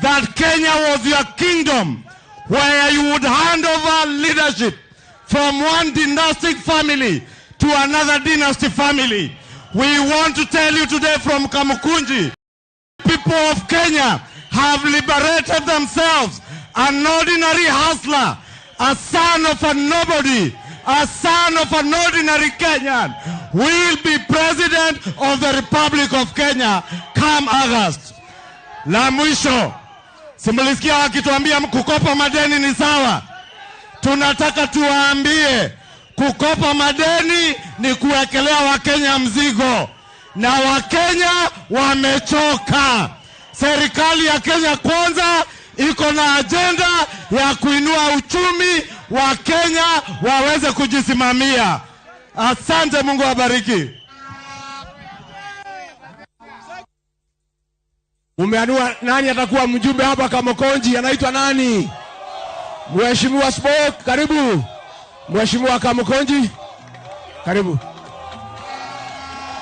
that Kenya was your kingdom, where you would hand over leadership from one dynastic family to another dynasty family. We want to tell you today from Kamũkũnji, people of Kenya have liberated themselves. An ordinary hustler, a son of a nobody, a son of an ordinary Kenyan will be president of the Republic of Kenya come August. La mwisho, simulisikia wakituambia kukopa madeni ni sawa. Tunataka tuwaambie, kukopa madeni ni kuwekelea Wakenya mzigo, na Wakenya wamechoka. Serikali ya Kenya Kwanza iko na agenda ya kuinua uchumi wa Kenya waweze kujisimamia. Asante, Mungu awabariki. Umeanua nani atakuwa mjumbe hapa Kamũkũnji? Anaitwa nani? Mheshimiwa Spoke, karibu. Mheshimiwa Kamũkũnji, karibu.